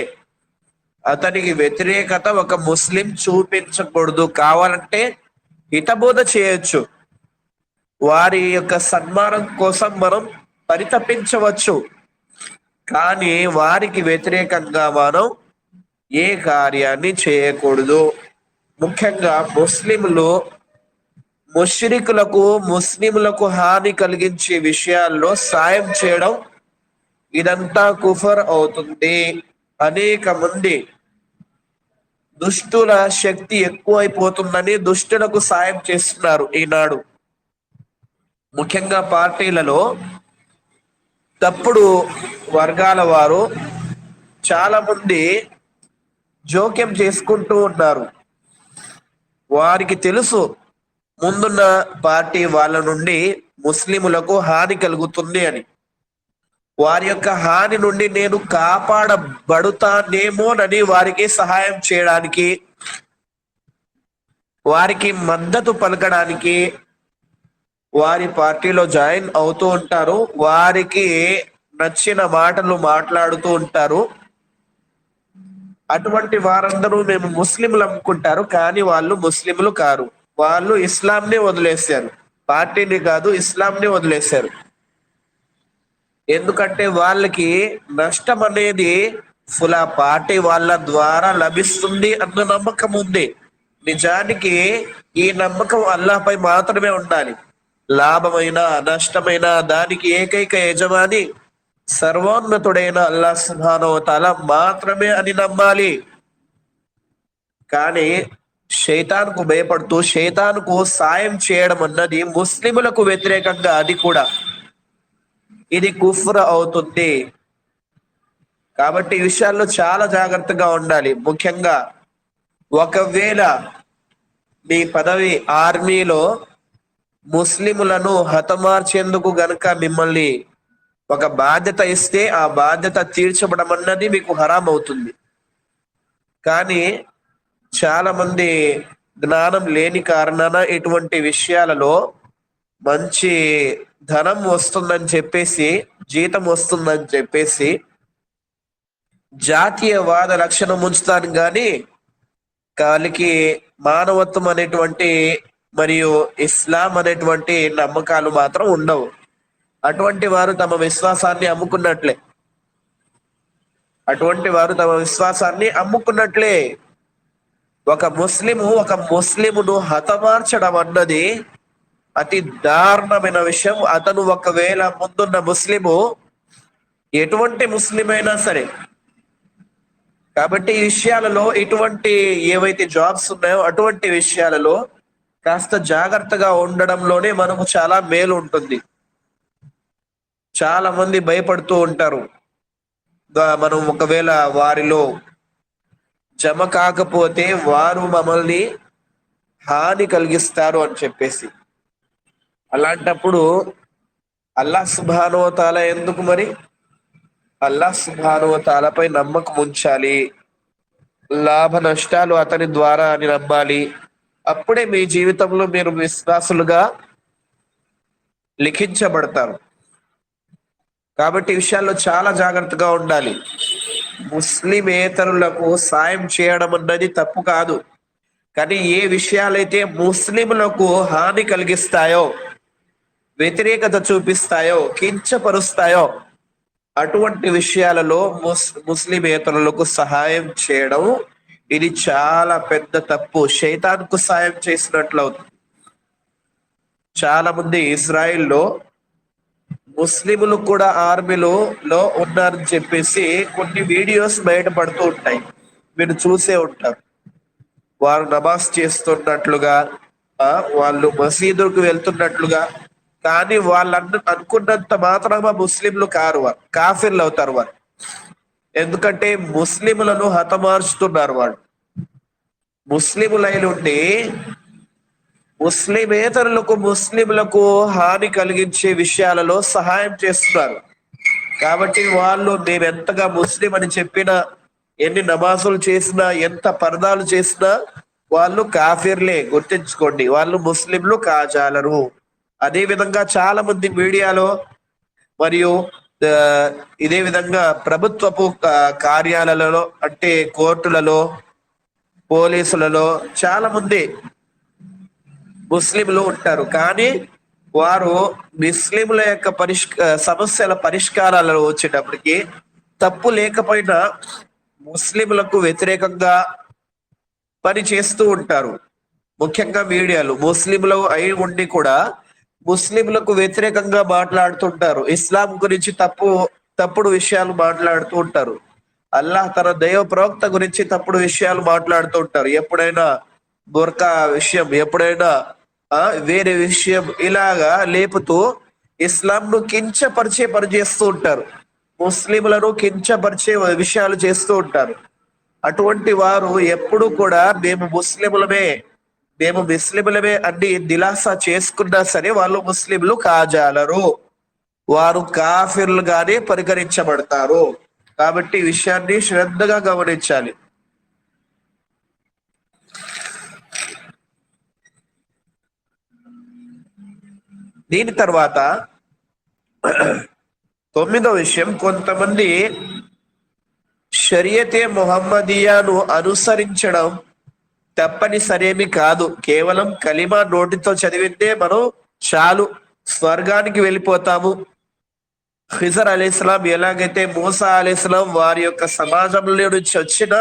అతనికి వ్యతిరేకత ఒక ముస్లిం చూపించకూడదు. కావాలంటే హితబోధ చేయొచ్చు, వారి యొక్క సన్మానం కోసం మనం పరితపించవచ్చు, కానీ వారికి వ్యతిరేకంగా మనం ఏ కార్యాన్ని చేయకూడదు. ముఖ్యంగా ముస్లిములకు హాని కలిగించే విషయాల్లో సాయం చేయడం, ఇదంతా కుఫర్ అవుతుంది. అనేక మంది దుష్టుల శక్తి ఎక్కువైపోతుందని దుష్టులకు సాయం చేస్తున్నారు ఈనాడు. ముఖ్యంగా పార్టీలలో తప్పుడు వర్గాల వారు చాలా మంది జోక్యం చేసుకుంటూ ఉన్నారు. వారికి తెలుసు ముందున్న పార్టీ వాళ్ళ నుండి ముస్లిములకు హాని కలుగుతుంది అని. వారి యొక్క హాని నుండి నేను కాపాడబడుతానేమోనని వారికి సహాయం చేయడానికి, వారికి మద్దతు పలకడానికి వారి పార్టీలో జాయిన్ అవుతూ ఉంటారు. వారికి నచ్చిన మాటలు మాట్లాడుతూ ఉంటారు. అటువంటి వారందరూ మేము ముస్లింలు అనుకుంటారు, కానీ వాళ్ళు ముస్లింలు కారు. వాళ్ళు ఇస్లాంని వదిలేశారు, పార్టీని కాదు ఇస్లాంని వదిలేశారు. ఎందుకంటే వాళ్ళకి నష్టం అనేది ఫులా పార్టీ వాళ్ళ ద్వారా లభిస్తుంది అన్న నమ్మకం ఉంది. నిజానికి ఈ నమ్మకం అల్లాహ్పై మాత్రమే ఉండాలి. లాభమైన నష్టమైన దానికి ఏకైక యజమాని సర్వోన్నతుడైన అల్లాహ్ సుబ్హానహు వ తఆలా మాత్రమే అని నమ్మాలి. కానీ షైతాన్కు భయపడుతూ షైతాన్కు సాయం చేయడం అన్నది ముస్లిములకు వ్యతిరేకంగా, అది కూడా ఇది కుఫ్ర్ అవుతుంది. కాబట్టి ఈ విషయాల్లో చాలా జాగ్రత్తగా ఉండాలి. ముఖ్యంగా ఒకవేళ మీ పదవి ఆర్మీలో ముస్లిములను హతమార్చేందుకు గనుక మిమ్మల్ని ఒక బాధ్యత ఇస్తే ఆ బాధ్యత తీర్చబడం అన్నది మీకు హరాం అవుతుంది. కానీ చాలా మంది జ్ఞానం లేని కారణాన ఇటువంటి విషయాలలో మంచి ధనం వస్తుందని చెప్పేసి, జీతం వస్తుందని చెప్పేసి జాతీయవాద లక్షణం ఉంచుతాను, కానీ వాళ్ళకి మానవత్వం అనేటువంటి మరియు ఇస్లాం అనేటువంటి నమ్మకాలు మాత్రం ఉండవు. అటువంటి వారు తమ విశ్వాసాన్ని అమ్ముకున్నట్లే. ఒక ముస్లిమును హతమార్చడం అన్నది అతి దారుణమైన విషయం. అతను ఒకవేళ ముందున్న ముస్లిము ఎటువంటి ముస్లిమైనా సరే. కాబట్టి ఈ విషయాలలో ఇటువంటి ఏవైతే జాబ్స్ ఉన్నాయో అటువంటి విషయాలలో కాస్త జాగ్రత్తగా ఉండడంలోనే మనకు చాలా మేలు ఉంటుంది. చాలా మంది భయపడుతూ ఉంటారు, మనం ఒకవేళ వారిలో జమ కాకపోతే వారు మమ్మల్ని హాని కలిగిస్తారు అని చెప్పేసి. అలాంటప్పుడు అల్లాహ్ సుబ్హానహు వ తఆలా ఎందుకు మరి? అల్లాహ్ సుబ్హానహు వ తఆలాపై నమ్మకం ఉంచాలి. లాభ నష్టాలు అతని ద్వారా అని నమ్మాలి. అప్పుడే మీ జీవితంలో మీరు విశ్వాసులుగా లిఖించబడతారు. కాబట్టి ఈ విషయాల్లో చాలా జాగ్రత్తగా ఉండాలి. ముస్లిమేతరులకు సాయం చేయడం అన్నది తప్పు కాదు, కానీ ఏ విషయాలైతే ముస్లింలకు హాని కలిగిస్తాయో, వ్యతిరేకత చూపిస్తాయో, కించపరుస్తాయో అటువంటి విషయాలలో ముస్లిమేతరులకు సహాయం చేయడం ఇది చాలా పెద్ద తప్పు. షైతాన్కు సాయం చేసినట్లు అవుతుంది. చాలా మంది ఇజ్రాయిల్లో ముస్లింలు కూడా ఆర్మీలో ఉన్నారని చెప్పేసి కొన్ని వీడియోస్ బయటపడుతూ ఉంటాయి, మీరు చూసే ఉంటారు. వారు నమాజ్ చేస్తున్నట్లుగా, వాళ్ళు మసీదుకు వెళ్తున్నట్లుగా, కానీ వాళ్ళు అనుకున్నంత మాత్రమే ముస్లింలు కారు, వారు కాఫిర్లు అవుతారు వారు. ఎందుకంటే ముస్లింలను హతమార్చుతున్నారు వాళ్ళు. ముస్లిములై నుండి ముస్లింలకు హాని కలిగించే విషయాలలో సహాయం చేస్తున్నారు. కాబట్టి వాళ్ళు నేను ఎంతగా ముస్లిం అని చెప్పినా, ఎన్ని నమాజులు చేసినా, ఎంత పర్దాలు చేసినా వాళ్ళు కాఫిర్లే. గుర్తించుకోండి, వాళ్ళు ముస్లింలు కాజాలరు. అదే విధంగా చాలా మంది మీడియాలో మరియు ఇదే విధంగా ప్రభుత్వపు కార్యాలయాలలో, అంటే కోర్టులలో, పోలీసులలో చాలా మంది ముస్లింలు ఉంటారు. కానీ వారు ముస్లింల యొక్క సమస్యల పరిష్కారాలలో వచ్చేటప్పటికి తప్పు లేకపోయినా ముస్లింలకు వ్యతిరేకంగా పని చేస్తూ ఉంటారు. ముఖ్యంగా మీడియాలు ముస్లింలు అయి ఉండి కూడా ముస్లింలకు వ్యతిరేకంగా మాట్లాడుతుంటారు. ఇస్లాం గురించి తప్పుడు విషయాలు మాట్లాడుతూ ఉంటారు. అల్లాహ్ తన దైవ ప్రవక్త గురించి తప్పుడు విషయాలు మాట్లాడుతూ ఉంటారు. ఎప్పుడైనా బుర్కా విషయం, ఎప్పుడైనా వేరే విషయం, ఇలాగా లేపుతూ ఇస్లాంను కించపరిచే పని చేస్తూ ఉంటారు. ముస్లింలను కించపరిచే విషయాలు చేస్తూ ఉంటారు. అటువంటి వారు ఎప్పుడు కూడా మేము ముస్లింలమే అన్ని దిలాసా చేసుకున్నా సరే వాళ్ళు ముస్లింలు కాజాలరు, వారు కాఫిర్లుగానే పరిగణించబడతారు. కాబట్టి ఈ విషయాన్ని శ్రద్ధగా గమనించాలి. దీని తర్వాత 9వ విషయం, కొంతమంది షరియతే ముహమ్మదియాను అనుసరించడం తప్పనిసరేమి కాదు. కేవలం కలిమా నోటితో చదివితే మనం చాలు స్వర్గానికి వెళ్ళిపోతాము. ఖిజర్ అలైహిస్సలాం ఎలాగైతే మూసా అలైహిస్సలాం వారి యొక్క సమాజంలో నుంచి వచ్చిన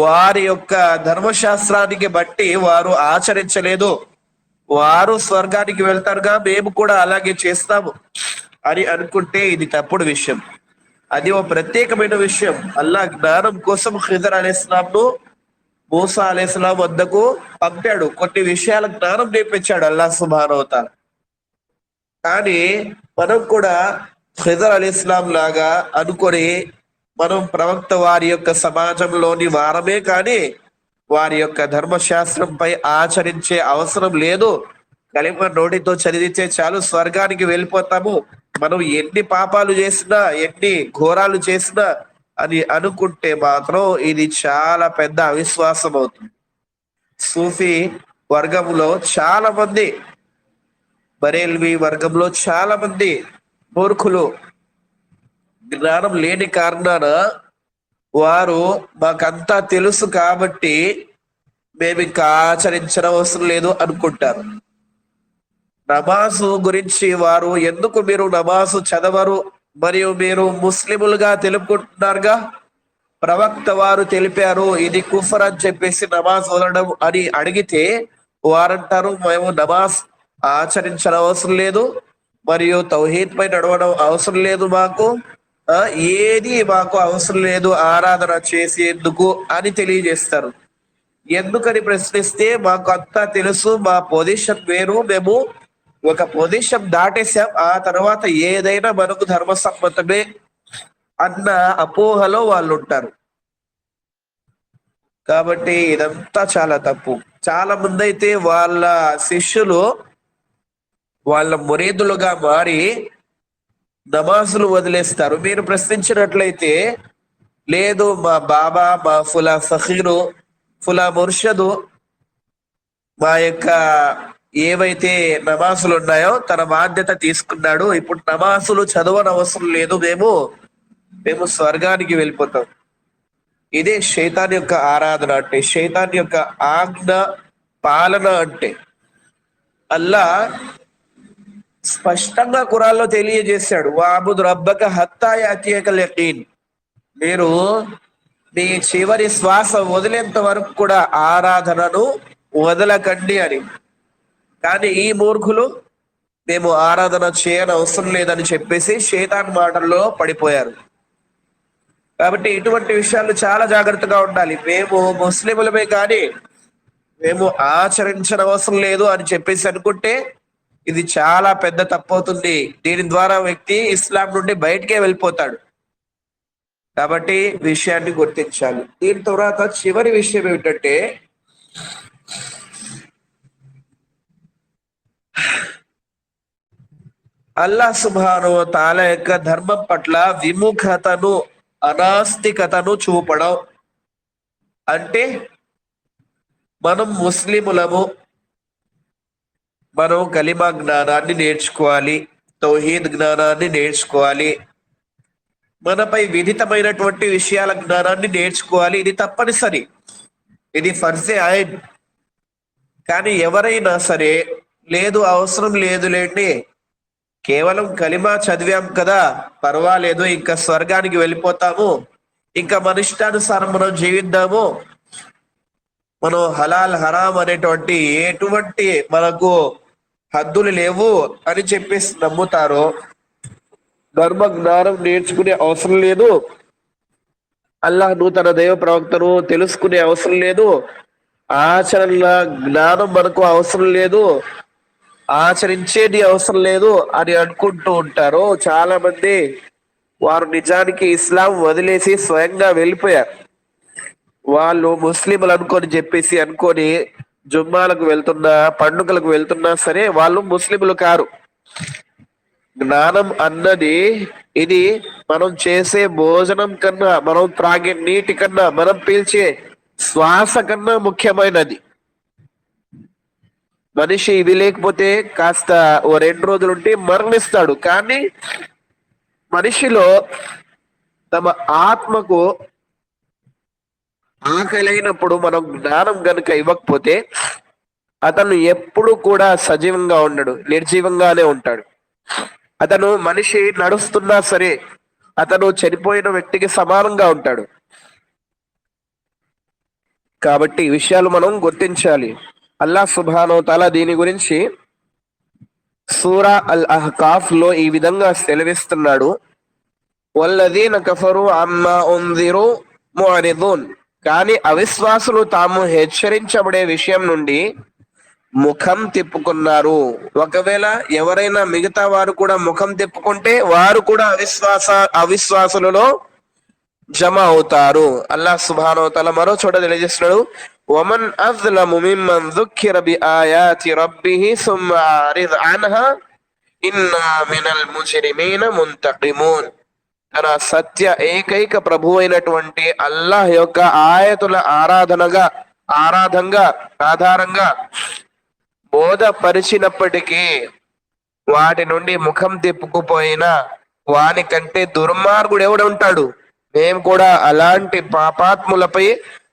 వారి యొక్క ధర్మశాస్త్రానికి బట్టి వారు ఆచరించలేదు, వారు స్వర్గానికి వెళ్తారుగా, మేము కూడా అలాగే చేస్తాము. అని అనుకుంటే ఇది తప్పుడు విషయం. అది ఓ ప్రత్యేకమైన విషయం. అల్లాహ్ జ్ఞానం కోసం ఖిదర్ అలైహిస్సలాంను మూసా అలైహిస్సలాం వద్దకు పంపాడు. కొన్ని విషయాల జ్ఞానం నేర్పించాడు అల్లాహ్ సుబ్హానహు వ తఆలా. కానీ మనం కూడా ఖిదర్ అలైహిస్సలాం లాగా అనుకొని మనం ప్రవక్త వారి యొక్క సమాజంలోని వారమే కానీ వారి యొక్క ధర్మశాస్త్రంపై ఆచరించే అవసరం లేదు. కలిమ నోటితో చదివితే చాలు స్వర్గానికి వెళ్ళిపోతాము, మనం ఎన్ని పాపాలు చేసినా ఎన్ని ఘోరాలు చేసినా అని అనుకుంటే మాత్రం ఇది చాలా పెద్ద అవిశ్వాసం అవుతుంది. సూఫీ వర్గంలో చాలా మంది, బరేల్వి వర్గంలో చాలా మంది మూర్ఖులు, జ్ఞానం లేని కారణాన వారు మాకంతా తెలుసు కాబట్టి మేము ఇంకా ఆచరించిన అవసరం లేదు అనుకుంటారు. నమాజు గురించి వారు ఎందుకు మీరు నమాజు చదవరు మరియు మీరు ముస్లిములుగా తెలుపుకుంటున్నారుగా, ప్రవక్త వారు తెలిపారు ఇది కుఫర్ అని చెప్పేసి నమాజ్ వదలడం అని అడిగితే వారంటారు మేము నమాజ్ ఆచరించిన అవసరం లేదు మరియు తౌహీద్ పై నడవడం అవసరం లేదు, మాకు ఏది మాకు అవసరం లేదు ఆరాధన చేసేందుకు అని తెలియజేస్తారు. ఎందుకని ప్రశ్నిస్తే మాకు అంతా తెలుసు, మా పొజిషన్ వేరు, మేము ఒక పొజిషన్ దాటేసాం, ఆ తర్వాత ఏదైనా మనకు ధర్మసమ్మతమే అన్న అపోహలో వాళ్ళు ఉంటారు. కాబట్టి ఇదంతా చాలా తప్పు. చాలా మంది అయితే వాళ్ళ శిష్యులు వాళ్ళ మురీదులుగా మారి నమాజులు వదిలేస్తారు. మీరు ప్రశ్నించినట్లయితే లేదు మా బాబా, మా ఫులా ఫకీరు, ఫులా ముర్షదు మా యొక్క ఏవైతే నమాజులు ఉన్నాయో తన బాధ్యత తీసుకున్నాడు, ఇప్పుడు నమాజులు చదవనవసరం లేదు, మేము స్వర్గానికి వెళ్ళిపోతాం. ఇదే శైతాన్ యొక్క ఆరాధన అంటే, శైతాన్ యొక్క ఆజ్ఞ పాలన అంటే. అల్లా స్పష్టంగా ఖురాన్లో తెలియజేశాడు, వాబుద్ రబ్బక హత్తా యాతియకల్ యకీన్, మీరు మీ చివరి శ్వాస వదిలేంత వరకు కూడా ఆరాధనను వదలకండి అని. కానీ ఈ మూర్ఖులు మేము ఆరాధన చేయని అవసరం లేదని చెప్పేసి శైతాన్ మాటల్లో పడిపోయారు. కాబట్టి ఇటువంటి విషయాలు చాలా జాగ్రత్తగా ఉండాలి. మేము ముస్లిములమే కానీ మేము ఆచరించిన అవసరం లేదు అని చెప్పేసి అనుకుంటే ఇది చాలా పెద్ద తప్పు అవుతుంది. దీని ద్వారా వ్యక్తి ఇస్లాం నుండి బయటకే వెళ్ళిపోతాడు. కాబట్టి విషయాన్ని గుర్తించాలి. దీని తర్వాత చివరి విషయం ఏమిటంటే, అల్లాహ్ సుబ్హానహు వ తఆలా యొక్క ధర్మం పట్ల విముఖతను, అనాస్తికతను చూపడం. అంటే మనం ముస్లిములము, మనం కలిమా జ్ఞానాన్ని నేర్చుకోవాలి, తౌహీద్ జ్ఞానాన్ని నేర్చుకోవాలి, మనపై విధితమైనటువంటి విషయాల జ్ఞానాన్ని నేర్చుకోవాలి. ఇది తప్పనిసరి, ఇది ఫర్జే ఐన్. కానీ ఎవరైనా సరే లేదు అవసరం లేదులేండి, కేవలం కలిమా చదివాం కదా పర్వాలేదు, ఇంకా స్వర్గానికి వెళ్ళిపోతాము, ఇంకా మన ఇష్టానుసారం మనం జీవిద్దాము, మనం హలాల్ హరాం అనేటువంటి ఎటువంటి మనకు హద్దులు లేవు అని చెప్పేసి నమ్ముతారో, ధర్మ జ్ఞానం నేర్చుకునే అవసరం లేదు, అల్లాహ్ నూతన దైవ ప్రవక్తను తెలుసుకునే అవసరం లేదు, ఆచరణ జ్ఞానం మనకు అవసరం లేదు, ఆచరించేది అవసరం లేదు అని అనుకుంటూ ఉంటారు చాలా మంది. వారు నిజానికి ఇస్లాం వదిలేసి స్వయంగా వెళ్ళిపోయారు. వాళ్ళు ముస్లింలు అనుకొని జుమ్మాలకు వెళ్తున్నా, పండుగలకు వెళ్తున్నా సరే వాళ్ళు ముస్లింలు కారు. జ్ఞానం అన్నది ఇది మనం చేసే భోజనం కన్నా, మనం త్రాగే నీటి కన్నా, మనం పీల్చే శ్వాస కన్నా ముఖ్యమైనది. మనిషి ఇవి లేకపోతే కాస్త ఓ 2 రోజులుంటే మరణిస్తాడు. కానీ మనిషిలో తమ ఆత్మకు ఆకలైనప్పుడు మనం జ్ఞానం గనుక ఇవ్వకపోతే అతను ఎప్పుడు కూడా సజీవంగా ఉండడు, నిర్జీవంగానే ఉంటాడు. అతను మనిషి నడుస్తున్నా సరే అతను చనిపోయిన వ్యక్తికి సమానంగా ఉంటాడు. కాబట్టి ఈ విషయాలు మనం గుర్తించాలి. అల్లాహ్ సుబ్హానహు వ తఆలా దీని గురించి సూరా అల్ అహ్కాఫ్ లో ఈ విధంగా సెలవిస్తున్నాడు, వల్లదీన కఫరు అమ్మా ఉందిరు ముఅరిదూన్. కానీ అవిశ్వాసులు తాము హెచ్చరించబడే విషయం నుండి ముఖం తిప్పుకున్నారు. ఒకవేళ ఎవరైనా మిగతా వారు కూడా ముఖం తిప్పుకుంటే వారు కూడా అవిశ్వాసులలో జమ అవుతారు. అల్లాహ్ సుబ్హానహు వ తఆలా మరో చోట తెలియజేస్తున్నాడు, వమన్ అజ్లము మిమ్మన్ దుక్కిర బిఆయాతి రబ్బిహి సుమ్మ అరిద్ అన్హా ఇన్నా మినల్ ముజ్రిమీన ముంతకిమూన్. తన సత్య ఏకైక ప్రభు అయినటువంటి అల్లాహ్ యొక్క ఆయతుల ఆధారంగా బోధపరిచినప్పటికీ వాటి నుండి ముఖం తిప్పుకుపోయిన వాని కంటే దుర్మార్గుడు ఎవడు ఉంటాడు? మేము కూడా అలాంటి పాపాత్ములపై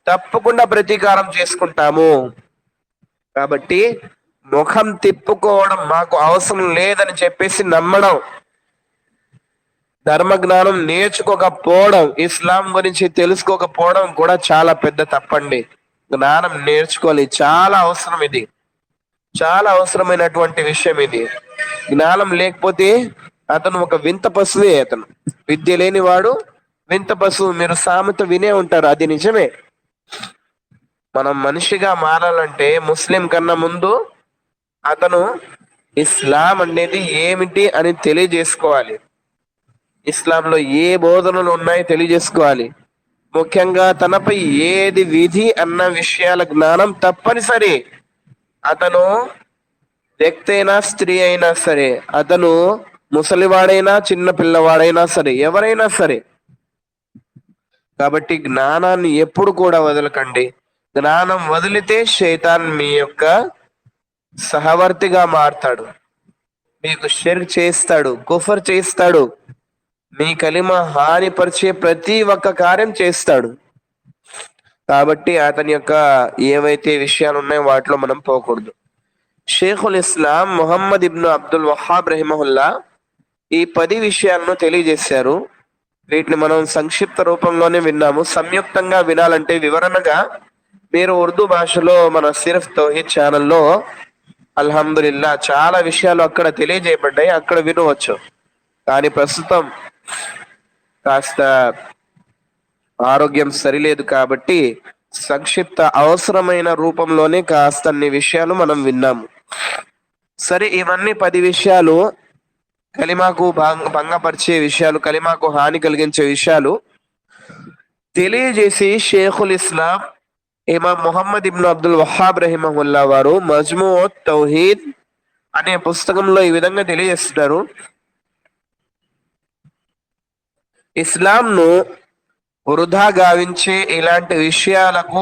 తప్పకుండా ప్రతీకారం చేసుకుంటాము. కాబట్టి ముఖం తిప్పుకోవడం మాకు అవసరం లేదని చెప్పేసి నమ్మడం, ధర్మ జ్ఞానం నేర్చుకోకపోవడం, ఇస్లాం గురించి తెలుసుకోకపోవడం కూడా చాలా పెద్ద తప్పండి. జ్ఞానం నేర్చుకోవాలి, చాలా అవసరం. ఇది చాలా అవసరమైనటువంటి విషయం. ఇది జ్ఞానం లేకపోతే అతను ఒక వింత పశువే. అతను విద్య లేనివాడు వింత పశువు. మీరు సామెత వినే ఉంటారు, అది నిజమే. మనం మనిషిగా మారాలంటే ముస్లిం కన్నా ముందు అతను ఇస్లాం అనేది ఏమిటి అని తెలియజేసుకోవాలి. ఇస్లాంలో ఏ బోధనలు ఉన్నాయో తెలియజేసుకోవాలి. ముఖ్యంగా తనపై ఏది విధి అన్న విషయాల జ్ఞానం తప్పనిసరి. అతను వ్యక్తి అయినా స్త్రీ అయినా సరే, అతను ముసలివాడైనా చిన్న పిల్లవాడైనా సరే, ఎవరైనా సరే. కాబట్టి జ్ఞానాన్ని ఎప్పుడు కూడా వదలకండి. జ్ఞానం వదిలితే శైతాన్ మీ యొక్క సహవర్తిగా మారతాడు, మీకు షిర్క్ చేస్తాడు, కుఫర్ చేస్తాడు, మీ కలిమ హానిపరిచే ప్రతి ఒక్క కార్యం చేస్తాడు. కాబట్టి అతని యొక్క ఏవైతే విషయాలు ఉన్నాయో వాటిలో మనం పోకూడదు. షేఖుల్ ఇస్లాం ముహమ్మద్ ఇబ్ను అబ్దుల్ వహాబ్ రహిమహుల్లా ఈ 10 విషయాలను తెలియజేశారు. వీటిని మనం సంక్షిప్త రూపంలోనే విన్నాము. సంయుక్తంగా వినాలంటే వివరణగా మీరు ఉర్దూ భాషలో మన సిర్ఫ్ తౌహీద్ ఛానల్లో అల్హమ్దులిల్లా చాలా విషయాలు అక్కడ తెలియజేయబడ్డాయి, అక్కడ వినవచ్చు. కానీ ప్రస్తుతం కాస్త ఆరోగ్యం సరిలేదు కాబట్టి సంక్షిప్త అవసరమైన రూపంలోనే కాస్త అన్ని విషయాలు మనం విన్నాము. సరే, ఇవన్నీ 10 విషయాలు కలిమాకు భంగపరిచే విషయాలు, కలిమాకు హాని కలిగించే విషయాలు తెలియజేసి షేఖుల్ ఇస్లాం ఇమాం ముహమ్మద్ ఇబ్ను అబ్దుల్ వహాబ్ రహిమహుల్లా వారు మజ్మూఉత్ తౌహీద్ అనే పుస్తకంలో ఈ విధంగా తెలియజేస్తున్నారు, ఇస్లాంను వృధా గావించే ఇలాంటి విషయాలకు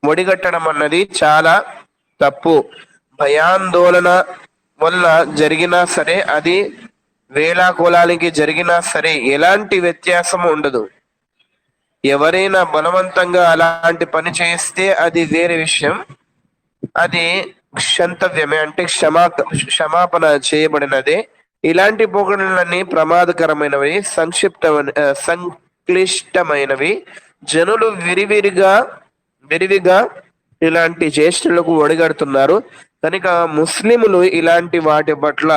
ఒడిగట్టడం అన్నది చాలా తప్పు. భయాందోళన వల్ల జరిగినా సరే, అది వేలాకోలానికి జరిగినా సరే ఎలాంటి వ్యత్యాసం ఉండదు. ఎవరైనా బలవంతంగా అలాంటి పని చేస్తే అది వేరే విషయం, అది క్షంతవ్యమే, అంటే క్షమాపణ చేయబడినదే. ఇలాంటి పోకడలన్నీ ప్రమాదకరమైనవి, సంక్లిష్టమైనవి. జనులు విరివిగా ఇలాంటి చేష్టలకు ఒడిగడుతున్నారు. కనుక ముస్లిములు ఇలాంటి వాటి పట్ల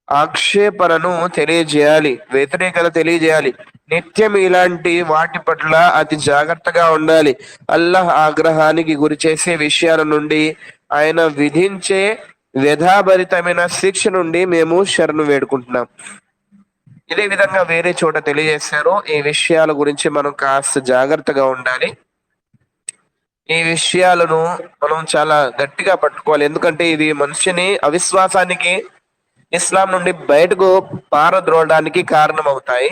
ఆక్షేపణను తెలియజేయాలి, వ్యతిరేకత తెలియజేయాలి. నిత్యం ఇలాంటి వాటి పట్ల అతి జాగ్రత్తగా ఉండాలి. అల్లాహ్ ఆగ్రహానికి గురి చేసే విషయాల నుండి, ఆయన విధించే వ్యధాభరితమైన శిక్ష నుండి మేము శరణు వేడుకుంటున్నాం. ఇదే విధంగా వేరే చోట తెలియజేశారు. ఈ విషయాల గురించి మనం కాస్త జాగ్రత్తగా ఉండాలి. ఈ విషయాలను మనం చాలా గట్టిగా పట్టుకోవాలి. ఎందుకంటే ఇది మనిషిని అవిశ్వాసానికి, ఇస్లాం నుండి బయటకు పారద్రోలడానికి కారణమవుతాయి.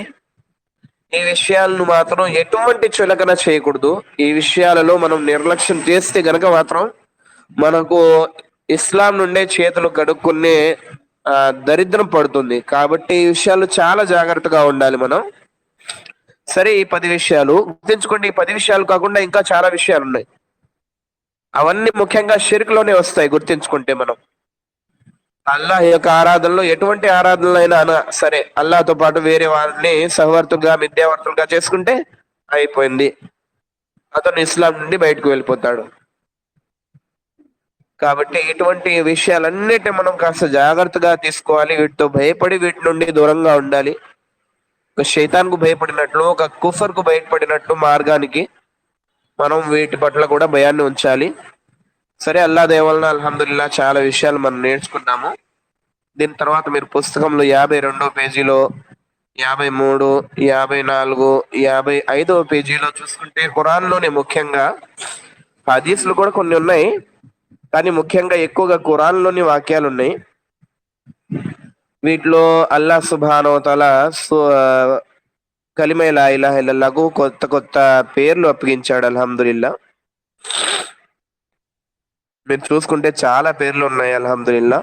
ఈ విషయాలను మాత్రం ఎటువంటి చులకన చేయకూడదు. ఈ విషయాలలో మనం నిర్లక్ష్యం చేస్తే గనక మాత్రం మనకు ఇస్లాం నుండే చేతులు కడుక్కునే దరిద్రం పడుతుంది. కాబట్టి ఈ విషయాలు చాలా జాగ్రత్తగా ఉండాలి మనం. సరే, ఈ 10 విషయాలు గుర్తుంచుకోండి. ఈ 10 విషయాలు కాకుండా ఇంకా చాలా విషయాలు ఉన్నాయి. అవన్నీ ముఖ్యంగా షిర్క్ లోనే వస్తాయి. గుర్తుంచుకుంటే మనం అల్లాహ్ యొక్క ఆరాధనలో, ఎటువంటి ఆరాధనలు అయినా సరే, అల్లాహ్తో పాటు వేరే వారిని సహవర్తులుగా, మిథ్యావర్తులుగా చేసుకుంటే అయిపోయింది, అతను ఇస్లాం నుండి బయటకు వెళ్ళిపోతాడు. కాబట్టి ఇటువంటి విషయాలన్నిటిని మనం కాస్త జాగ్రత్తగా తీసుకోవాలి. వీటితో భయపడి వీటి నుండి దూరంగా ఉండాలి. ఒక శైతాన్కు భయపడినట్లు, ఒక కుఫర్కు భయపడినట్లు మార్గానికి మనం వీటి పట్ల కూడా భయాన్ని ఉంచాలి. సరే, అల్లా దయ వలన అల్హమ్దులిల్లా చాలా విషయాలు మనం నేర్చుకున్నాము. దీని తర్వాత మీరు పుస్తకంలో 52వ పేజీలో, 53, 54, 55వ పేజీలో చూసుకుంటే ఖురాన్లోనే ముఖ్యంగా హదీస్లు కూడా కొన్ని ఉన్నాయి, కానీ ముఖ్యంగా ఎక్కువగా ఖురాన్లోని వాక్యాలు ఉన్నాయి. వీటిలో అల్లా సుబ్హానహు వ తఆలా కలిమా లా ఇలాహ ఇల్లల్లాహకు కొత్త కొత్త పేర్లు అప్పగించాడు. అల్హమ్దులిల్లా మీరు చూసుకుంటే చాలా పేర్లు ఉన్నాయి. అల్హమ్దులిల్లా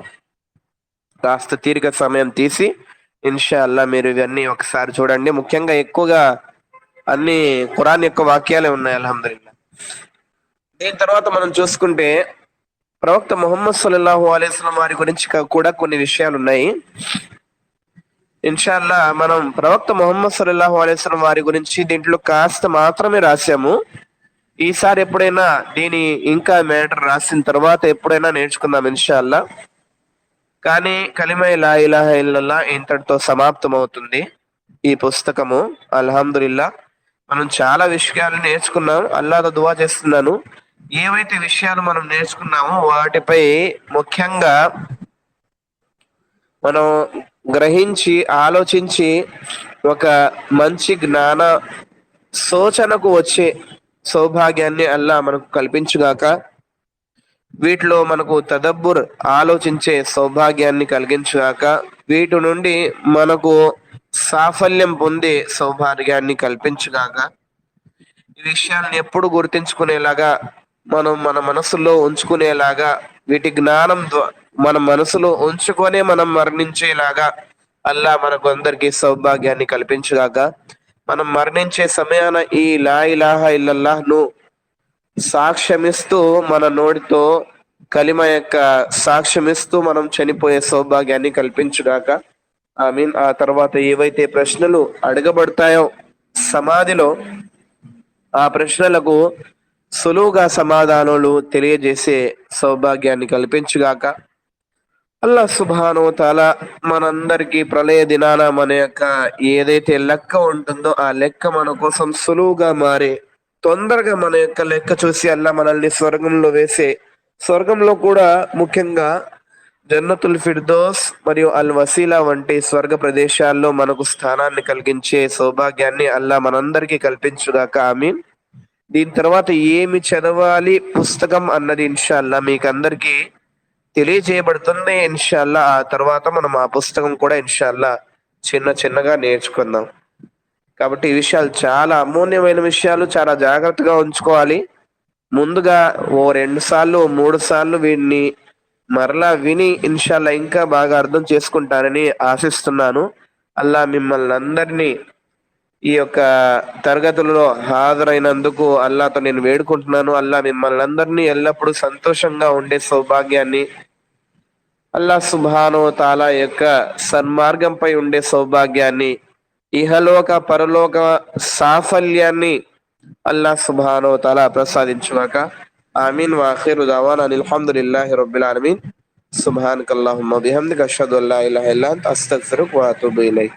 కాస్త తీరిక సమయం తీసి ఇన్షా అల్లా మీరు ఇవన్నీ ఒకసారి చూడండి. ముఖ్యంగా ఎక్కువగా అన్ని ఖురాన్ యొక్క వాక్యాలే ఉన్నాయి. అల్హమ్దులిల్లా. దీని తర్వాత మనం చూసుకుంటే ప్రవక్త ముహమ్మద్ సల్లల్లాహు అలైహి వసల్లం వారి గురించి కూడా కొన్ని విషయాలు ఉన్నాయి. ఇన్షాల్లా మనం ప్రవక్త ముహమ్మద్ సల్లల్లాహు అలైహి వసల్లం వారి గురించి దీంట్లో కాస్త మాత్రమే రాశాము. ఈసారి ఎప్పుడైనా దీని ఇంకా మ్యాటర్ రాసిన తర్వాత ఎప్పుడైనా నేర్చుకుందాం ఇన్షాల్లా. కానీ కలిమా లా ఇలాహ ఇల్లల్లాహ్ ఇంతటితో సమాప్తం అవుతుంది ఈ పుస్తకము. అల్హమ్దులిల్లా మనం చాలా విషయాలు నేర్చుకున్నాం. అల్లాహ్తో దువా చేస్తున్నాను, ఏవైతే విషయాలు మనం నేర్చుకున్నామో వాటిపై ముఖ్యంగా మనం గ్రహించి ఆలోచించి ఒక మంచి జ్ఞాన సూచనకు వచ్చే సౌభాగ్యాన్ని అల్లా మనకు కల్పించుగాక. వీటిలో మనకు తదబ్బుర్ ఆలోచించే సౌభాగ్యాన్ని కలిగించుగాక. వీటి నుండి మనకు సాఫల్యం పొందే సౌభాగ్యాన్ని కల్పించుగాక. ఈ విషయాన్ని ఎప్పుడు గుర్తించుకునేలాగా మనం మన మనసులో ఉంచుకునేలాగా, వీటి జ్ఞానం మన మనసులో ఉంచుకొనే మనం మరణించేలాగా అల్లా మనకు అందరికీ సౌభాగ్యాన్ని కల్పించుగాక. మనం మరణించే సమయాన ఈ లా ఇలాహ ఇల్లల్లాహ్ను సాక్ష్యమిస్తూ, మన నోటితో కలిమ యొక్క సాక్ష్యమిస్తూ మనం చనిపోయే సౌభాగ్యాన్ని కల్పించుగాక. ఆమీన్. ఆ తర్వాత ఏవైతే ప్రశ్నలు అడగబడతాయో సమాధిలో, ఆ ప్రశ్నలకు సులువుగా సమాధానాలు తెలియజేసే సౌభాగ్యాన్ని కల్పించుగాక. అల్లా సుబ్హానహు వ తఆలా మనందరికీ ప్రళయ దినాన మన యొక్క ఏదైతే లెక్క ఉంటుందో ఆ లెక్క మన కోసం సులువుగా మారే, తొందరగా మన యొక్క లెక్క చూసి అల్లా మనల్ని స్వర్గంలో వేసే, స్వర్గంలో కూడా ముఖ్యంగా జన్నతుల్ ఫిర్దౌస్ మరియు అల్ వసీలా వంటి స్వర్గ ప్రదేశాల్లో మనకు స్థానాన్ని కలిగించే సౌభాగ్యాన్ని అల్లా మనందరికీ కల్పించుగాక. ఆమీన్. దీని తర్వాత ఏమి చదవాలి పుస్తకం అన్నది ఇన్షాల్లా మీకు అందరికీ తెలియజేయబడుతుంది ఇన్షాల్లా. ఆ తర్వాత మనం ఆ పుస్తకం కూడా ఇన్షాల్లా చిన్నగా నేర్చుకుందాం. కాబట్టి ఈ విషయాలు చాలా అమూల్యమైన విషయాలు, చాలా జాగ్రత్తగా ఉంచుకోవాలి. ముందుగా 2 సార్లు 3 సార్లు వీడిని మరలా విని ఇన్షాల్లా ఇంకా బాగా అర్థం చేసుకుంటానని ఆశిస్తున్నాను. అల్లా మిమ్మల్ని అందరినీ ఈ యొక్క తరగతులలో హాజరైనందుకు అల్లాతో నేను వేడుకుంటున్నాను. అల్లా మిమ్మల్ని అందరినీ ఎల్లప్పుడూ సంతోషంగా ఉండే సౌభాగ్యాన్ని, అల్లా సుబ్హానహు వ తఆలా యొక్క సన్మార్గంపై ఉండే సౌభాగ్యాన్ని, ఇహలోక పరలోక సాఫల్యాన్ని అల్లా సుబ్హానహు వ తఆలా ప్రసాదించుగాక. ఆమీన్. వాఖిరు దవానా అల్హమ్దులిల్లాహి రబ్బిల్ ఆలమీన్. సుబ్హానకల్లాహుమ్మ బిహమ్దిక అష్హదు అల్లా ఇలాహా ఇల్లా అంత అస్తగ్ఫిరుక వ అతూబు ఇలైక్.